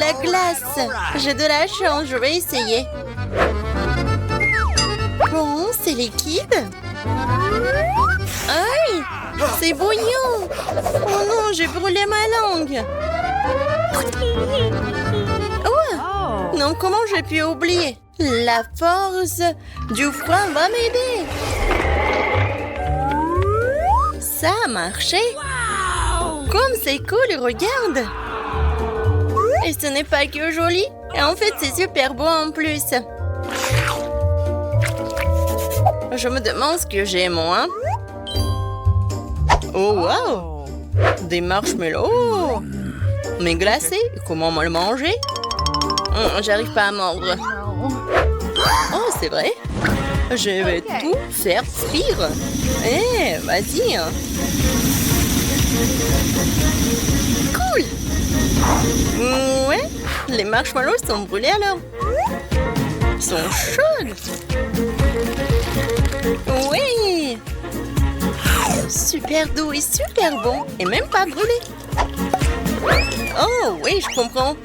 la glace. J'ai de la chance, je vais essayer. Bon, c'est liquide. Aïe, c'est bouillant. Oh non, j'ai brûlé ma langue. Oh, non, comment j'ai pu oublier? La force du froid va m'aider. Ça a marché. Comme c'est cool, regarde. Et ce n'est pas que joli. Et en fait, c'est super beau en plus. Je me demande ce que j'ai, moi. Oh, wow! Des marshmallows! Mais glacés, comment me le manger? J'arrive pas à mordre. Oh, c'est vrai? Je vais tout faire frire. Eh, vas-y! Cool! Ouais, les marshmallows sont brûlés alors. Ils sont chauds! Oui! Super doux et super bon. Et même pas brûlé. Oh, oui, je comprends.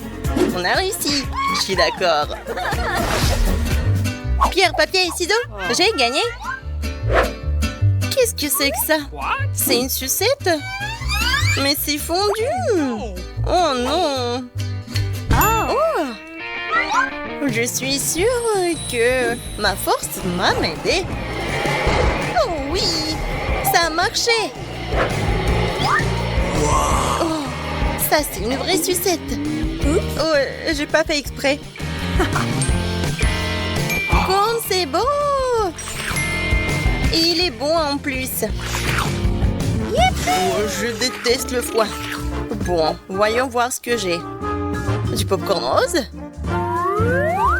On a réussi. Je suis d'accord. Pierre, papier et ciseaux. J'ai gagné. Qu'est-ce que c'est que ça? C'est une sucette? Mais c'est fondu. Oh non. Oh. Je suis sûre que ma force m'a aidé. Oh oui, ça a marché. Oh, ça c'est une vraie sucette. Oh, j'ai pas fait exprès. Comme c'est beau. Et il est bon en plus. Oh, je déteste le froid. Bon, voyons voir ce que j'ai. Du popcorn rose?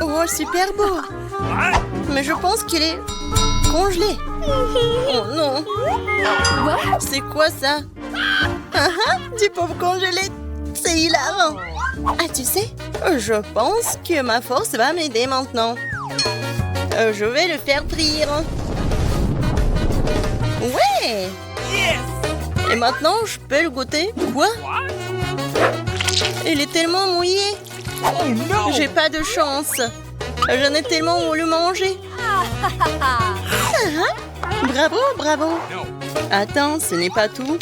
Oh, super beau. Mais je pense qu'il est congelé. Oh non. C'est quoi ça? Du popcorn gelé. C'est hilarant. Ah, tu sais, je pense que ma force va m'aider maintenant. Je vais le faire frire. Ouais. Et maintenant, je peux le goûter. Quoi? Il est tellement mouillé. J'ai pas de chance. J'en ai tellement voulu manger. Bravo, bravo. Attends, ce n'est pas tout.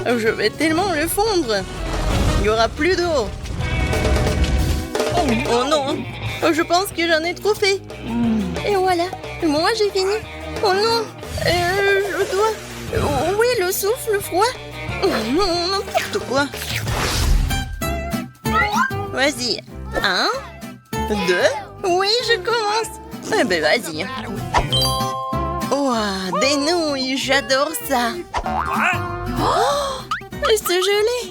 Je vais tellement le fondre. Il n'y aura plus d'eau. Oh non. Je pense que j'en ai trop fait. Et voilà. Moi, j'ai fini. Oh non. Je dois... Oui, le souffle froid. Oh non, n'importe quoi. Vas-y. 1, 2. Oui, je commence. Eh ben, vas-y. Oh, des nouilles, j'adore ça. Oh, c'est gelé.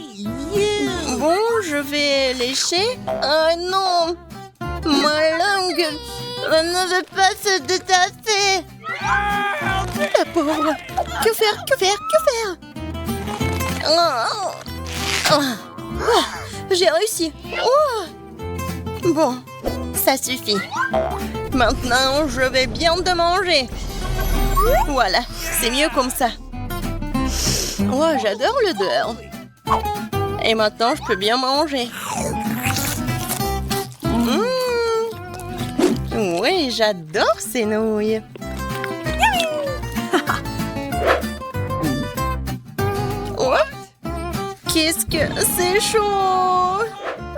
Bon, je vais lécher. Oh non, ma langue ne veut pas se détasser. La pauvre. Que faire, que faire, que faire? J'ai réussi. Bon, ça suffit. Maintenant, je vais bien te manger. Voilà, c'est mieux comme ça. Oh, j'adore l'odeur. Et maintenant, je peux bien manger. Oui, j'adore ces nouilles. Oh, qu'est-ce que c'est chaud.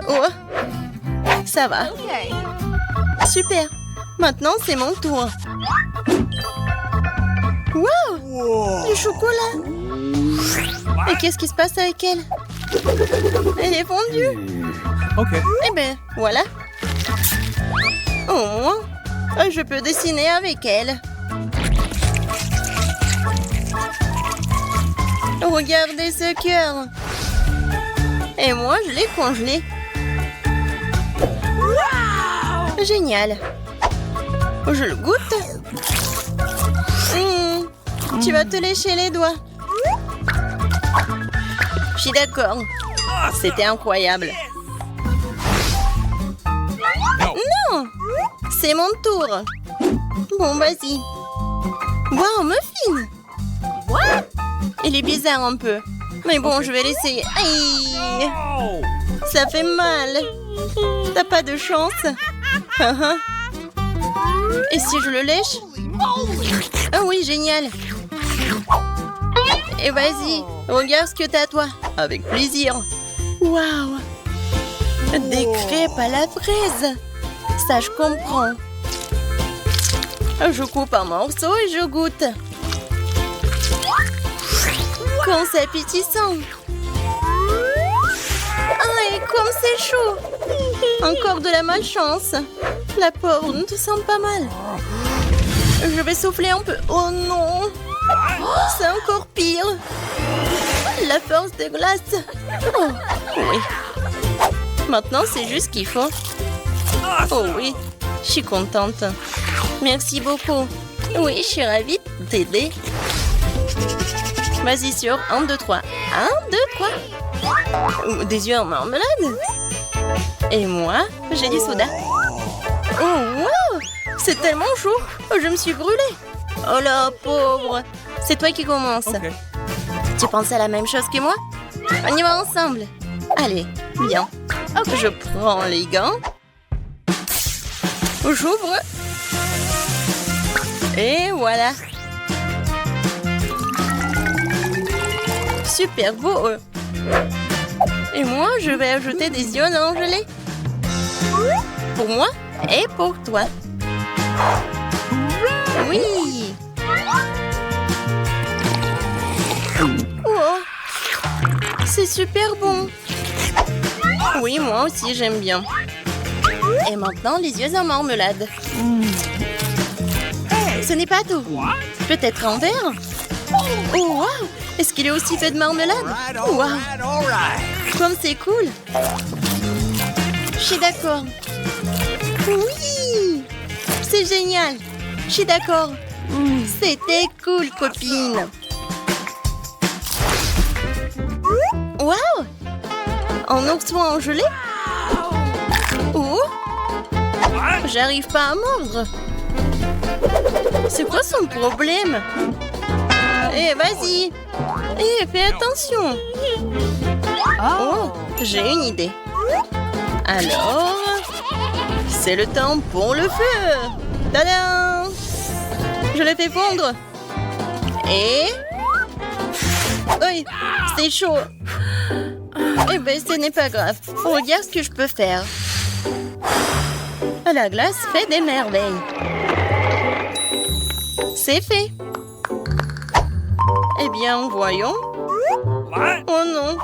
Oh, ça va. Super. Maintenant, c'est mon tour. Wow, du chocolat. Et qu'est-ce qui se passe avec elle? Elle est fondue. Ok. Eh ben, voilà. Au moins, je peux dessiner avec elle. Regardez ce cœur. Et moi, je l'ai congelé. Wow! Génial. Je le goûte. Tu vas te lécher les doigts. Je suis d'accord. C'était incroyable. Non! C'est mon tour. Bon, vas-y. Wow, muffin! Il est bizarre un peu. Mais bon, je vais l'essayer. Aïe! Ça fait mal. T'as pas de chance. Et si je le lèche? Ah oui, génial. Et vas-y, regarde ce que t'as toi. Avec plaisir. Waouh. Des crêpes à la fraise. Ça, je comprends. Je coupe un morceau et je goûte. Quand c'est appétissant. Ah, et comme c'est chaud. Encore de la malchance. La pauvre ne te sent pas mal. Je vais souffler un peu. Oh non. C'est encore pire. La force de glace. Oh, oui. Maintenant, c'est juste ce qu'il faut. Oh oui, je suis contente. Merci beaucoup. Oui, je suis ravie de t'aider. Vas-y sur 1, 2, 3. 1, 2, 3. Des yeux en marmelade. Et moi, j'ai du soda. Oh, wow! C'est tellement chaud. Je me suis brûlée. Oh la pauvre. C'est toi qui commence. Okay. Tu penses à la même chose que moi? On y va ensemble. Allez, viens. Okay. Je prends les gants. J'ouvre. Et voilà. Super beau. Et moi, je vais ajouter des ions en gelée. Pour moi et pour toi. Oui. Oh. C'est super bon. Oui, moi aussi, j'aime bien. Et maintenant, les yeux en marmelade. Ce n'est pas tout. Peut-être en verre? Oh, wow! Est-ce qu'il est aussi fait de marmelade? Wow! Comme c'est cool! Je suis d'accord. Oui! C'est génial! Je suis d'accord. C'était cool, copine. Wow! En ourson gelé? Oh! J'arrive pas à mordre. C'est quoi son problème? Eh, vas-y. Eh, fais attention. Oh, j'ai une idée. Alors, c'est le temps pour le feu. Tadam! Je le fais fondre. Et... Oui, c'est chaud. Eh ben, ce n'est pas grave. Regarde ce que je peux faire. La glace fait des merveilles. C'est fait. Eh bien, voyons. Oh non.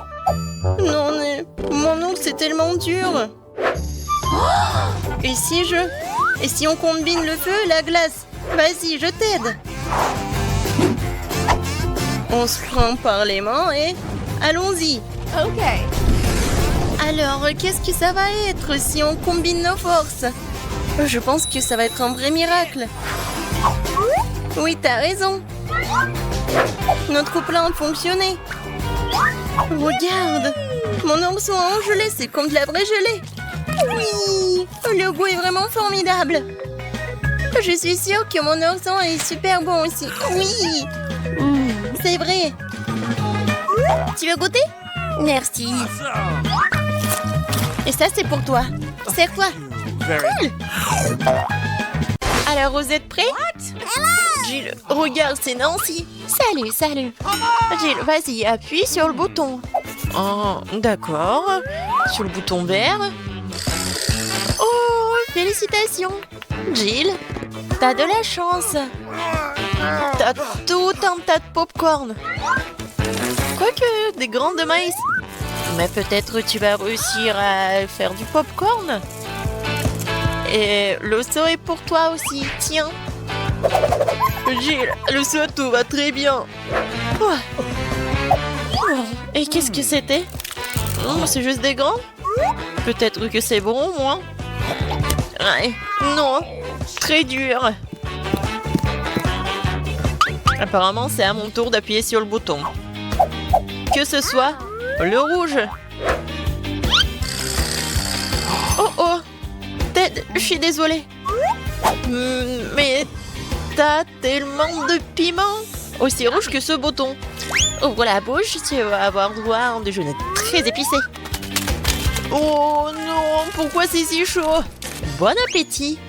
Non, mais mon ongle, c'est tellement dur. Et si on combine le feu et la glace? Vas-y, je t'aide. On se prend par les mains et... Allons-y. Ok. Alors, qu'est-ce que ça va être si on combine nos forces? Je pense que ça va être un vrai miracle. Oui, t'as raison. Notre plan a fonctionné. Regarde. Mon ourson en gelée, c'est comme de la vraie gelée. Oui, le goût est vraiment formidable. Je suis sûre que mon ourson est super bon aussi. Oui, c'est vrai. Tu veux goûter? Merci. Et ça, c'est pour toi. Serre-toi. Cool. Alors, vous êtes prêts? Jill, regarde, c'est Nancy. Salut, salut. Jill, vas-y, appuie sur le bouton. Oh, d'accord. Sur le bouton vert. Oh, félicitations. Jill, t'as de la chance. T'as tout un tas de popcorn. Quoique, des grains de maïs. Mais peut-être tu vas réussir à faire du popcorn. Et le saut est pour toi aussi, tiens. Jill, le saut, tout va très bien. Oh. Et qu'est-ce que c'était? C'est juste des gants? Peut-être que c'est bon, moi. Ouais. Non, très dur. Apparemment, c'est à mon tour d'appuyer sur le bouton. Que ce soit le rouge. Oh oh, Ted, je suis désolée. Mais t'as tellement de piment. Aussi rouge que ce bouton. Ouvre la bouche, tu vas avoir droit à un déjeuner très épicé. Oh non, pourquoi c'est si chaud? Bon appétit.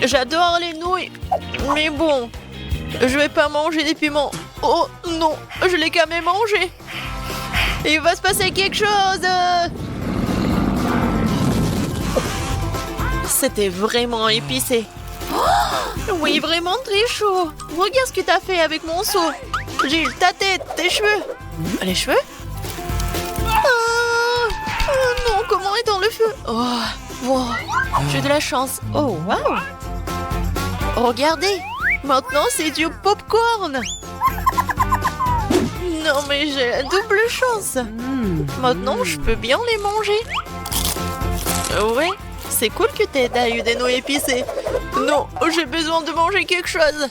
J'adore les nouilles, mais bon, je vais pas manger des piments. Oh non, je l'ai quand même mangé. Il va se passer quelque chose. C'était vraiment épicé. Oh, oui, vraiment très chaud. Regarde ce que t'as fait avec mon seau. Jill, ta tête, tes cheveux. Les cheveux? Oh non, comment est dans le feu? Oh, wow. J'ai de la chance. Oh, waouh. Regardez, maintenant c'est du popcorn. Non mais j'ai la double chance. Maintenant je peux bien les manger. Ouais, c'est cool que Ted a eu des nouilles épicées. Non, j'ai besoin de manger quelque chose.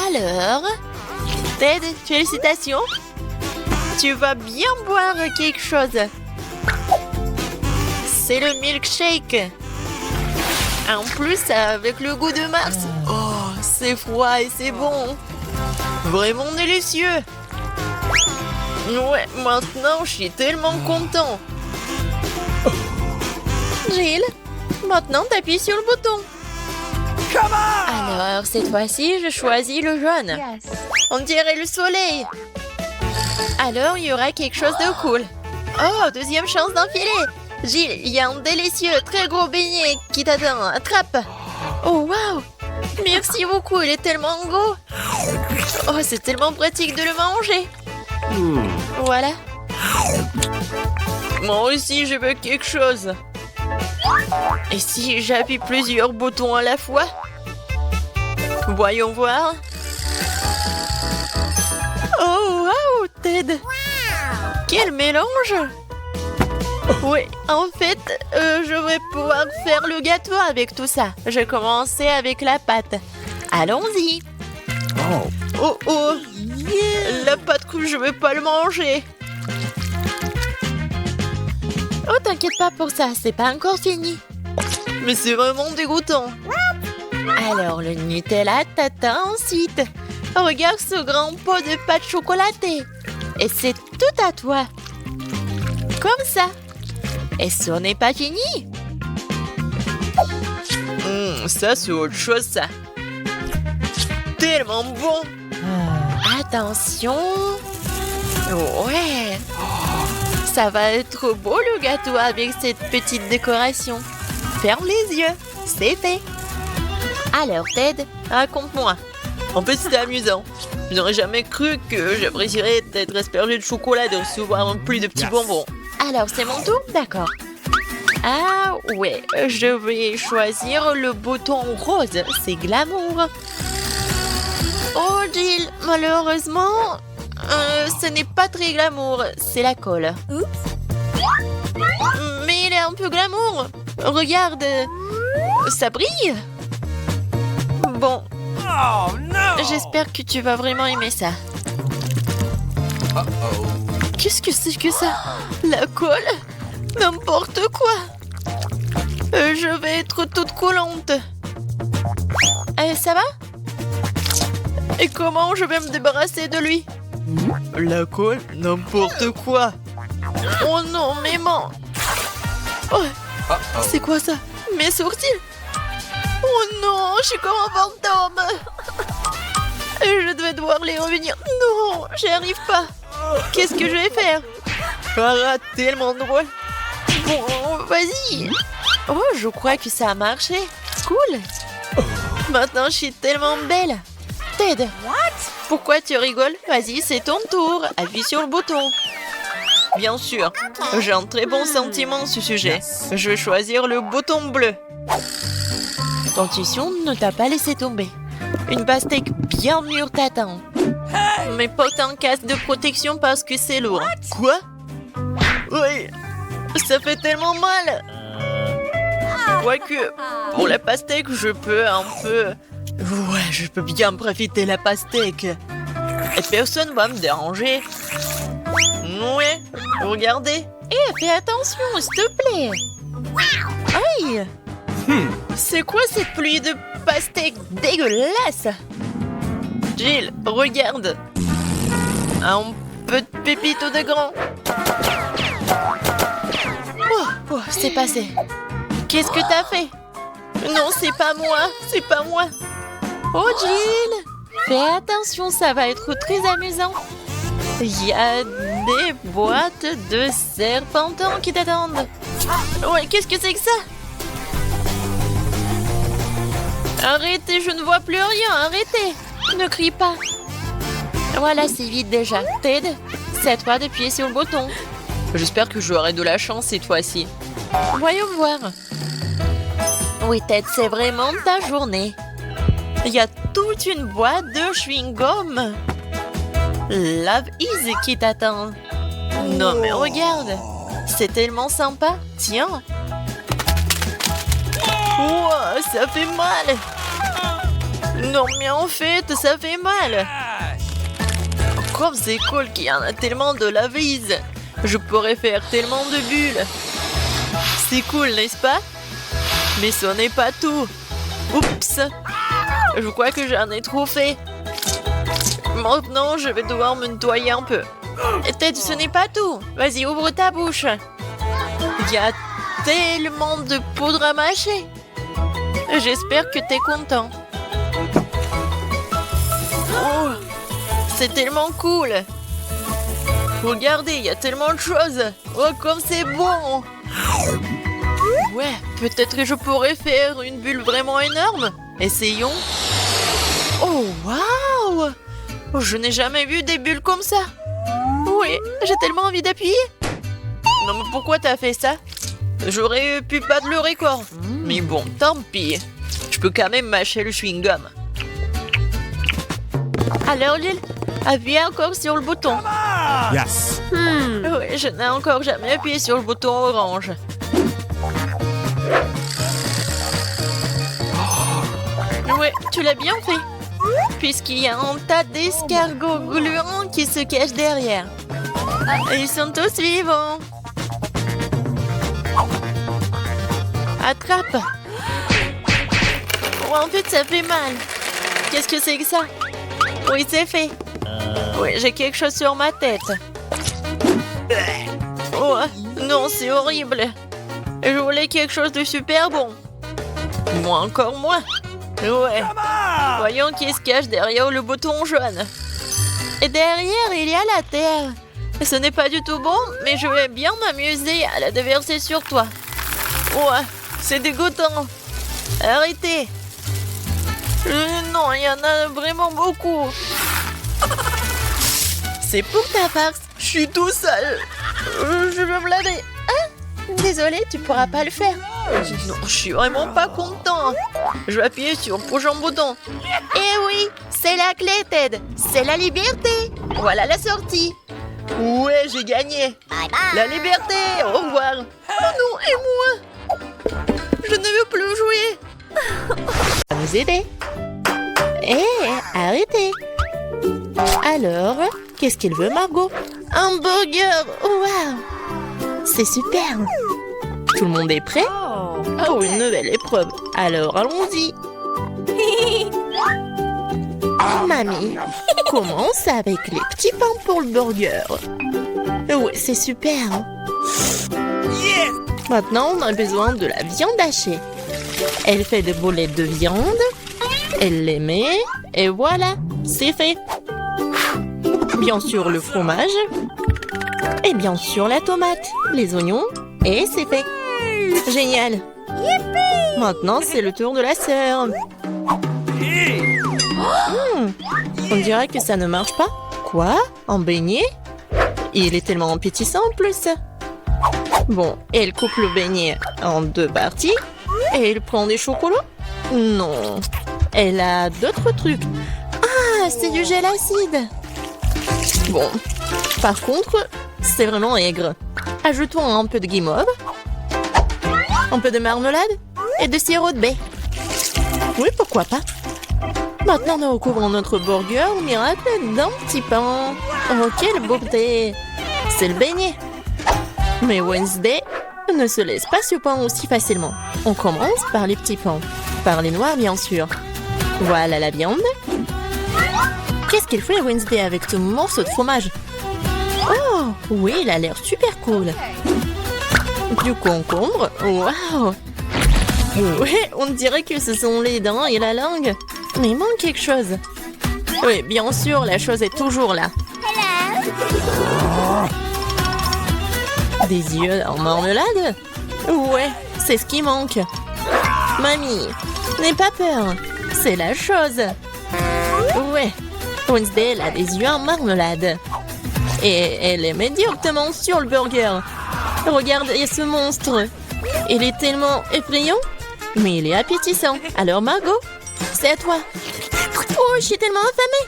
Alors, Ted, félicitations. Tu vas bien boire quelque chose. C'est le milkshake. En plus, avec le goût de Mars. Oh, c'est froid et c'est bon. Vraiment délicieux. Ouais, maintenant, je suis tellement content. Jill, maintenant, t'appuies sur le bouton. Alors, cette fois-ci, je choisis le jaune. On dirait le soleil. Alors, il y aura quelque chose de cool. Oh, deuxième chance d'enfiler. Jill, il y a un délicieux, très gros beignet qui t'attend. Attrape. Oh, waouh. Merci beaucoup, il est tellement gros. Oh, c'est tellement pratique de le manger. Voilà. Moi aussi, je veux quelque chose. Et si j'appuie plusieurs boutons à la fois? Voyons voir. Oh, waouh, Ted. Quel mélange. Oui, en fait, je vais pouvoir faire le gâteau avec tout ça. Je vais commencer avec la pâte. Allons-y. Oh, oh. La pâte que je vais pas le manger. Oh, t'inquiète pas pour ça, c'est pas encore fini. Mais c'est vraiment dégoûtant. Alors, le Nutella t'attend ensuite. Regarde ce grand pot de pâte chocolatée. Et c'est tout à toi. Comme ça. Et ce n'est pas fini. Ça, c'est autre chose, ça. Tellement bon. Attention. Ouais. Ça va être beau, le gâteau, avec cette petite décoration. Ferme les yeux. C'est fait. Alors, Ted, raconte-moi. En fait, c'était amusant. Je n'aurais jamais cru que j'apprécierais d'être aspergé de chocolat et de recevoir un pli de petits bonbons. Alors, c'est mon tour? D'accord. Ah, ouais, je vais choisir le bouton rose. C'est glamour. Oh, Jill, malheureusement, ce n'est pas très glamour. C'est la colle. Mais il est un peu glamour. Regarde, ça brille. Bon, j'espère que tu vas vraiment aimer ça. Qu'est-ce que c'est que ça? La colle? N'importe quoi. Je vais être toute collante. Ça va? Et comment je vais me débarrasser de lui? La colle? N'importe quoi. Oh non, mes mains. Oh, c'est quoi ça? Mes sourcils? Oh non, je suis comme un fantôme. Je devais devoir les revenir. Non, j'y arrive pas. Qu'est-ce que je vais faire? Ah, tellement drôle. Bon, vas-y. Oh, je crois que ça a marché. Cool. Maintenant, je suis tellement belle. Ted, pourquoi tu rigoles? Vas-y, c'est ton tour. Appuie sur le bouton. Bien sûr, j'ai un très bon sentiment à ce sujet. Je vais choisir le bouton bleu. Ton intuition ne t'a pas laissé tomber. Une pastèque bien mûre t'attend. Mais porte un casque de protection parce que c'est lourd. Quoi? Oui, ça fait tellement mal. Quoique, pour la pastèque, je peux un peu... Ouais, je peux bien profiter de la pastèque. Et personne va me déranger. Ouais, regardez. Fais attention, s'il te plaît. Aïe. C'est quoi cette pluie de pastèque dégueulasse? Jill, regarde. Un peu de pépito de grand. Oh, c'est passé. Qu'est-ce que t'as fait? Non, c'est pas moi. C'est pas moi. Oh, Jill! Fais attention, ça va être très amusant. Il y a des boîtes de serpentins qui t'attendent. Ouais, qu'est-ce que c'est que ça? Arrêtez, je ne vois plus rien, arrêtez. Ne crie pas. Voilà, c'est vide déjà. Ted, c'est à toi d'appuyer sur le bouton. J'espère que j'aurai de la chance cette fois-ci. Voyons voir. Oui, Ted, c'est vraiment ta journée. Il y a toute une boîte de chewing-gum. Love Is qui t'attend. Non mais regarde, c'est tellement sympa. Tiens. Wow, ça fait mal. Non mais en fait, ça fait mal. Comme c'est cool qu'il y en a tellement de Love Is. Je pourrais faire tellement de bulles. C'est cool, n'est-ce pas? Mais ce n'est pas tout. Oups. Je crois que j'en ai trop fait. Maintenant, je vais devoir me nettoyer un peu. Ted, ce n'est pas tout. Vas-y, ouvre ta bouche. Il y a tellement de poudre à mâcher. J'espère que t'es content. Oh, c'est tellement cool. Regardez, il y a tellement de choses. Oh, comme c'est bon. Ouais, peut-être que je pourrais faire une bulle vraiment énorme. Essayons. Oh, waouh! Je n'ai jamais vu des bulles comme ça. Oui, j'ai tellement envie d'appuyer. Non, mais pourquoi t'as fait ça? J'aurais pu battre le record. Mais bon, tant pis. Je peux quand même mâcher le chewing-gum. Alors, Lil, appuie encore sur le bouton. Yes. Oui, je n'ai encore jamais appuyé sur le bouton orange. Ouais, tu l'as bien fait. Puisqu'il y a un tas d'escargots gluants qui se cachent derrière. Et ils sont tous vivants. Attrape. Oh, en fait, ça fait mal. Qu'est-ce que c'est que ça? Oui, c'est fait. Oui, j'ai quelque chose sur ma tête. Oh, non, c'est horrible. Je voulais quelque chose de super bon. Moi, encore moins. Ouais. Voyons qui se cache derrière le bouton jaune. Et derrière, il y a la terre. Ce n'est pas du tout bon, mais je vais bien m'amuser à la déverser sur toi. Ouais, c'est dégoûtant. Arrêtez. Non, il y en a vraiment beaucoup. C'est pour ta farce. Je suis tout sale. Je veux me laver. Ah, désolé, tu pourras pas le faire. Non, je suis vraiment pas content. Je vais appuyer sur le prochain bouton. Eh oui, c'est la clé, Ted. C'est la liberté. Voilà la sortie. Ouais, j'ai gagné. La liberté. Au revoir. Oh non, et moi? Je ne veux plus jouer. À nous aider. Hé, arrêtez. Alors, qu'est-ce qu'il veut, Margot? Un burger. Waouh. C'est super. Tout le monde est prêt? Oh, une nouvelle épreuve. Alors, allons-y. Mamie, commence avec les petits pains pour le burger. Oui, c'est super. Maintenant, on a besoin de la viande hachée. Elle fait des boulettes de viande. Elle les met. Et voilà, c'est fait. Bien sûr, le fromage. Et bien sûr, la tomate, les oignons. Et c'est fait. Génial. Maintenant, c'est le tour de la sœur. On dirait que ça ne marche pas. Quoi? Un beignet? Il est tellement appétissant en plus. Bon, elle coupe le beignet en 2 parties. Et elle prend des chocolats? Non. Elle a d'autres trucs. Ah, c'est du gel acide. Bon, par contre, c'est vraiment aigre. Ajoutons un peu de guimauve. Un peu de marmelade et de sirop de baie. Oui, pourquoi pas. Maintenant, nous recouvrons notre burger au miracle d'un petit pain. Oh, quelle beauté! C'est le beignet. Mais Wednesday ne se laisse pas surprendre aussi facilement. On commence par les petits pains. Par les noirs, bien sûr. Voilà la viande. Qu'est-ce qu'il fait Wednesday avec ce morceau de fromage? Oh, oui, il a l'air super cool. Du concombre. Waouh! Ouais, on dirait que ce sont les dents et la langue. Mais il manque quelque chose. Oui, bien sûr, la chose est toujours là. Des yeux en marmelade? Ouais, c'est ce qui manque. Mamie, n'aie pas peur. C'est la chose. Ouais, Wednesday, elle a des yeux en marmelade. Et elle est médiocrement sur le burger. Regardez ce monstre. Il est tellement effrayant, mais il est appétissant. Alors Margot, c'est à toi. Oh, je suis tellement affamée.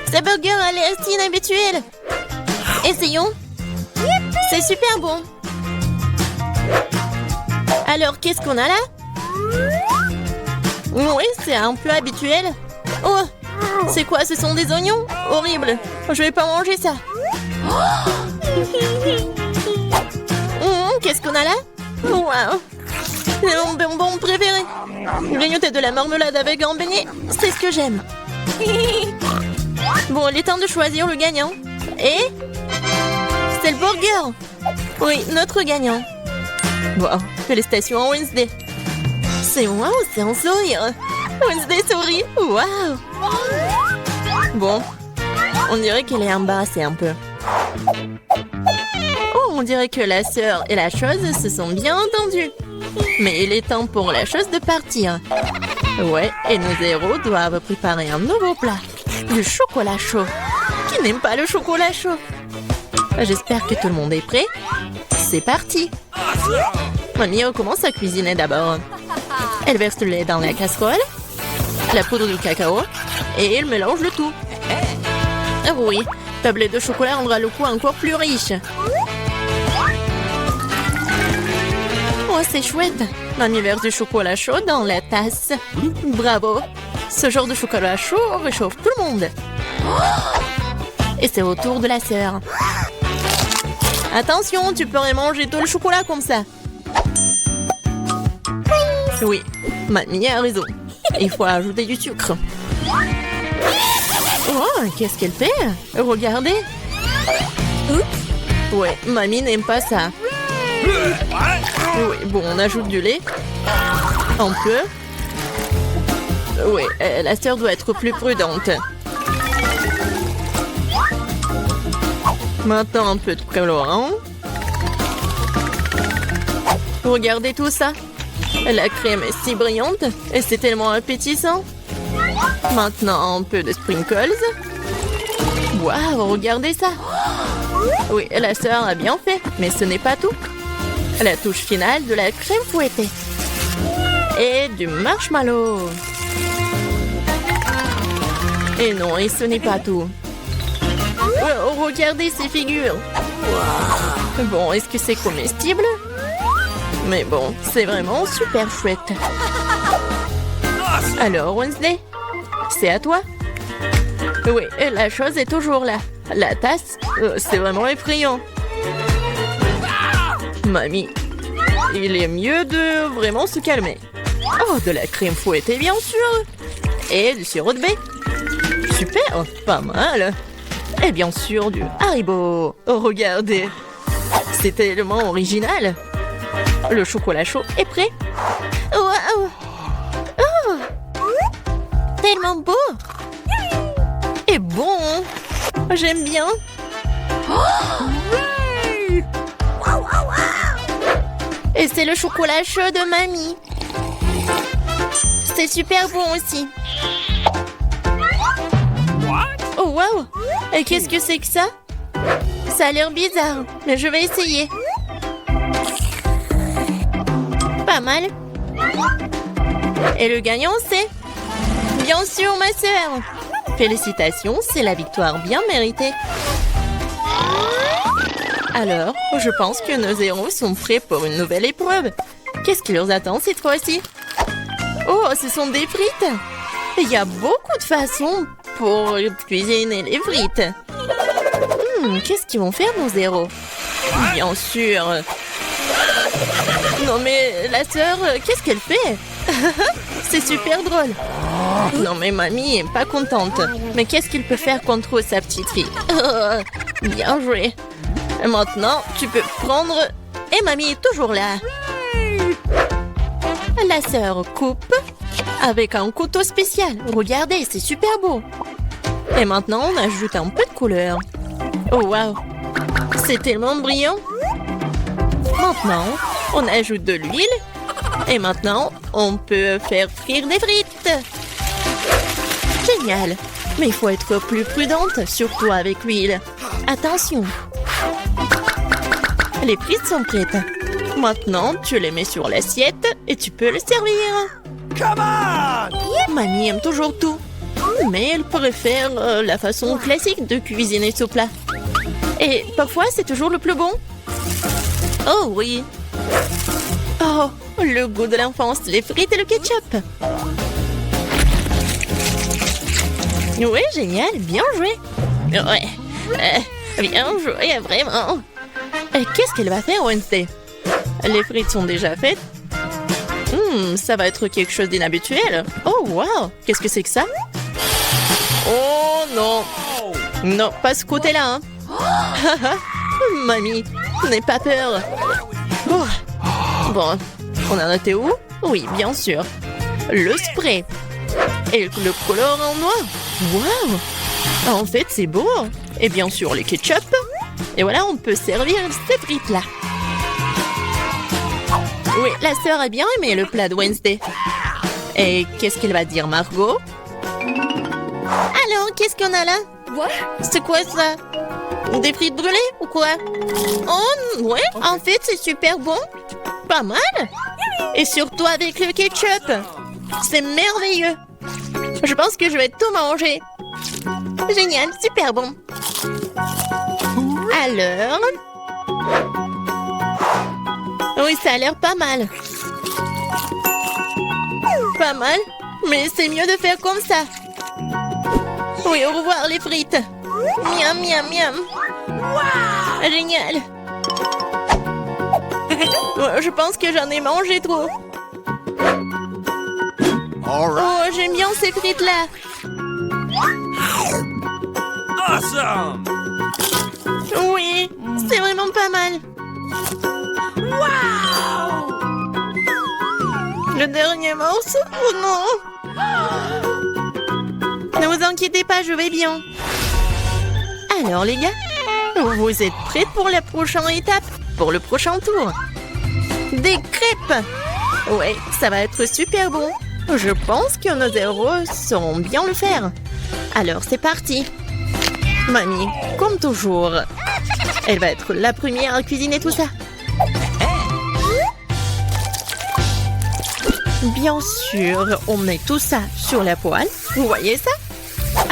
Ce burger a l'air si inhabituel. Essayons. C'est super bon. Alors, qu'est-ce qu'on a là? Oui, c'est un peu habituel. Oh, c'est quoi? Ce sont des oignons? Horrible. Je vais pas manger ça. Qu'est-ce qu'on a là? Wow. C'est mon bonbon préféré. Grignoter de la marmelade avec un beignet, c'est ce que j'aime. Bon, il est temps de choisir le gagnant. Et c'est le burger. Oui, notre gagnant. Wow, félicitations à Wednesday. C'est wow, c'est un sourire. Wednesday sourit. Wow. Bon, on dirait qu'elle est embarrassée un peu. Oh, on dirait que la sœur et la chose se sont bien entendues. Mais il est temps pour la chose de partir. Ouais, et nos héros doivent préparer un nouveau plat. Du chocolat chaud. Qui n'aime pas le chocolat chaud? J'espère que tout le monde est prêt. C'est parti. Mamie commence à cuisiner d'abord. Elle verse le lait dans la casserole, la poudre de cacao, et elle mélange le tout. Ah oui, tablette de chocolat rendra le goût encore plus riche. Oh, c'est chouette. Mamie verse du chocolat chaud dans la tasse. Bravo. Ce genre de chocolat chaud réchauffe tout le monde. Et c'est au tour de la sœur. Attention, tu pourrais manger tout le chocolat comme ça. Oui, mamie a raison. Il faut ajouter du sucre. Oh, qu'est-ce qu'elle fait? Regardez. Ouais, mamie n'aime pas ça. Oui, bon, on ajoute du lait. Un peu. Oui, la sœur doit être plus prudente. Maintenant, un peu de colorant. Regardez tout ça. La crème est si brillante et c'est tellement appétissant. Maintenant, un peu de sprinkles. Waouh, regardez ça. Oui, la sœur a bien fait, mais ce n'est pas tout. La touche finale de la crème fouettée. Et du marshmallow. Et non, et ce n'est pas tout. Oh, regardez ces figures. Bon, est-ce que c'est comestible? Mais bon, c'est vraiment super chouette. Alors, Wednesday, c'est à toi. Oui, la chose est toujours là. La tasse, c'est vraiment effrayant. Mamie, il est mieux de vraiment se calmer. Oh, de la crème fouettée, bien sûr. Et du sirop de baie. Super, pas mal. Et bien sûr, du Haribo. Oh, regardez. C'est tellement original. Le chocolat chaud est prêt. Wow. Oh, tellement beau. Et bon. J'aime bien. Et c'est le chocolat chaud de mamie. C'est super bon aussi. Oh, wow. Et qu'est-ce que c'est que ça? Ça a l'air bizarre, mais je vais essayer. Pas mal. Et le gagnant, c'est... Bien sûr, ma sœur. Félicitations, c'est la victoire bien méritée. Alors, je pense que nos héros sont prêts pour une nouvelle épreuve. Qu'est-ce qui leur attend cette fois-ci? Oh, ce sont des frites. Il y a beaucoup de façons pour cuisiner les frites. Qu'est-ce qu'ils vont faire, nos héros? Bien sûr. Non mais, la sœur, qu'est-ce qu'elle fait? C'est super drôle. Non mais mamie est pas contente. Mais qu'est-ce qu'il peut faire contre sa petite fille? Bien joué. Maintenant, tu peux prendre Et mamie est toujours là. La sœur coupe avec un couteau spécial. Regardez, c'est super beau. Et maintenant, on ajoute un peu de couleur. Oh, wow! C'est tellement brillant. Maintenant, on ajoute de l'huile. Et maintenant, on peut faire frire des frites. Génial! Mais il faut être plus prudente, surtout avec l'huile. Attention! Les frites sont prêtes. Maintenant, tu les mets sur l'assiette et tu peux le servir. Come on! Mamie aime toujours tout. Mais elle préfère la façon classique de cuisiner ce plat. Et parfois, c'est toujours le plus bon. Oh oui! Oh, le goût de l'enfance, les frites et le ketchup. Oui, génial, bien joué. Ouais, bien joué, vraiment. Qu'est-ce qu'elle va faire, Wednesday? Les frites sont déjà faites. Ça va être quelque chose d'inhabituel. Oh, wow! Qu'est-ce que c'est que ça? Oh non! Non, pas ce côté-là, hein. Mamie, n'aie pas peur. Oh. Bon, on en était où? Oui, bien sûr. Le spray. Et le colorant en noir. Wow! En fait, c'est beau. Et bien sûr, le ketchup. Et voilà, on peut servir ces frites-là. Oui, la sœur a bien aimé le plat de Wednesday. Et qu'est-ce qu'elle va dire, Margot? Alors, qu'est-ce qu'on a là? C'est quoi ça? Des frites brûlées ou quoi? Oh, ouais, en fait, c'est super bon. Pas mal. Et surtout avec le ketchup. C'est merveilleux. Je pense que je vais tout manger. Génial, super bon. Alors... Oui, ça a l'air pas mal. Pas mal, mais c'est mieux de faire comme ça. Oui, au revoir les frites. Miam, miam, miam. Wow! Génial. Je pense que j'en ai mangé trop. Oh, j'aime bien ces frites-là. Awesome! Oui, c'est vraiment pas mal. Wow! Le dernier morceau? Oh non! Ne vous inquiétez pas, je vais bien. Alors les gars, vous êtes prêts pour la prochaine étape? Pour le prochain tour? Des crêpes! Ouais, ça va être super bon. Je pense que nos héros sauront bien le faire. Alors c'est parti. Mamie, comme toujours, elle va être la première à cuisiner tout ça. Bien sûr, on met tout ça sur la poêle. Vous voyez ça?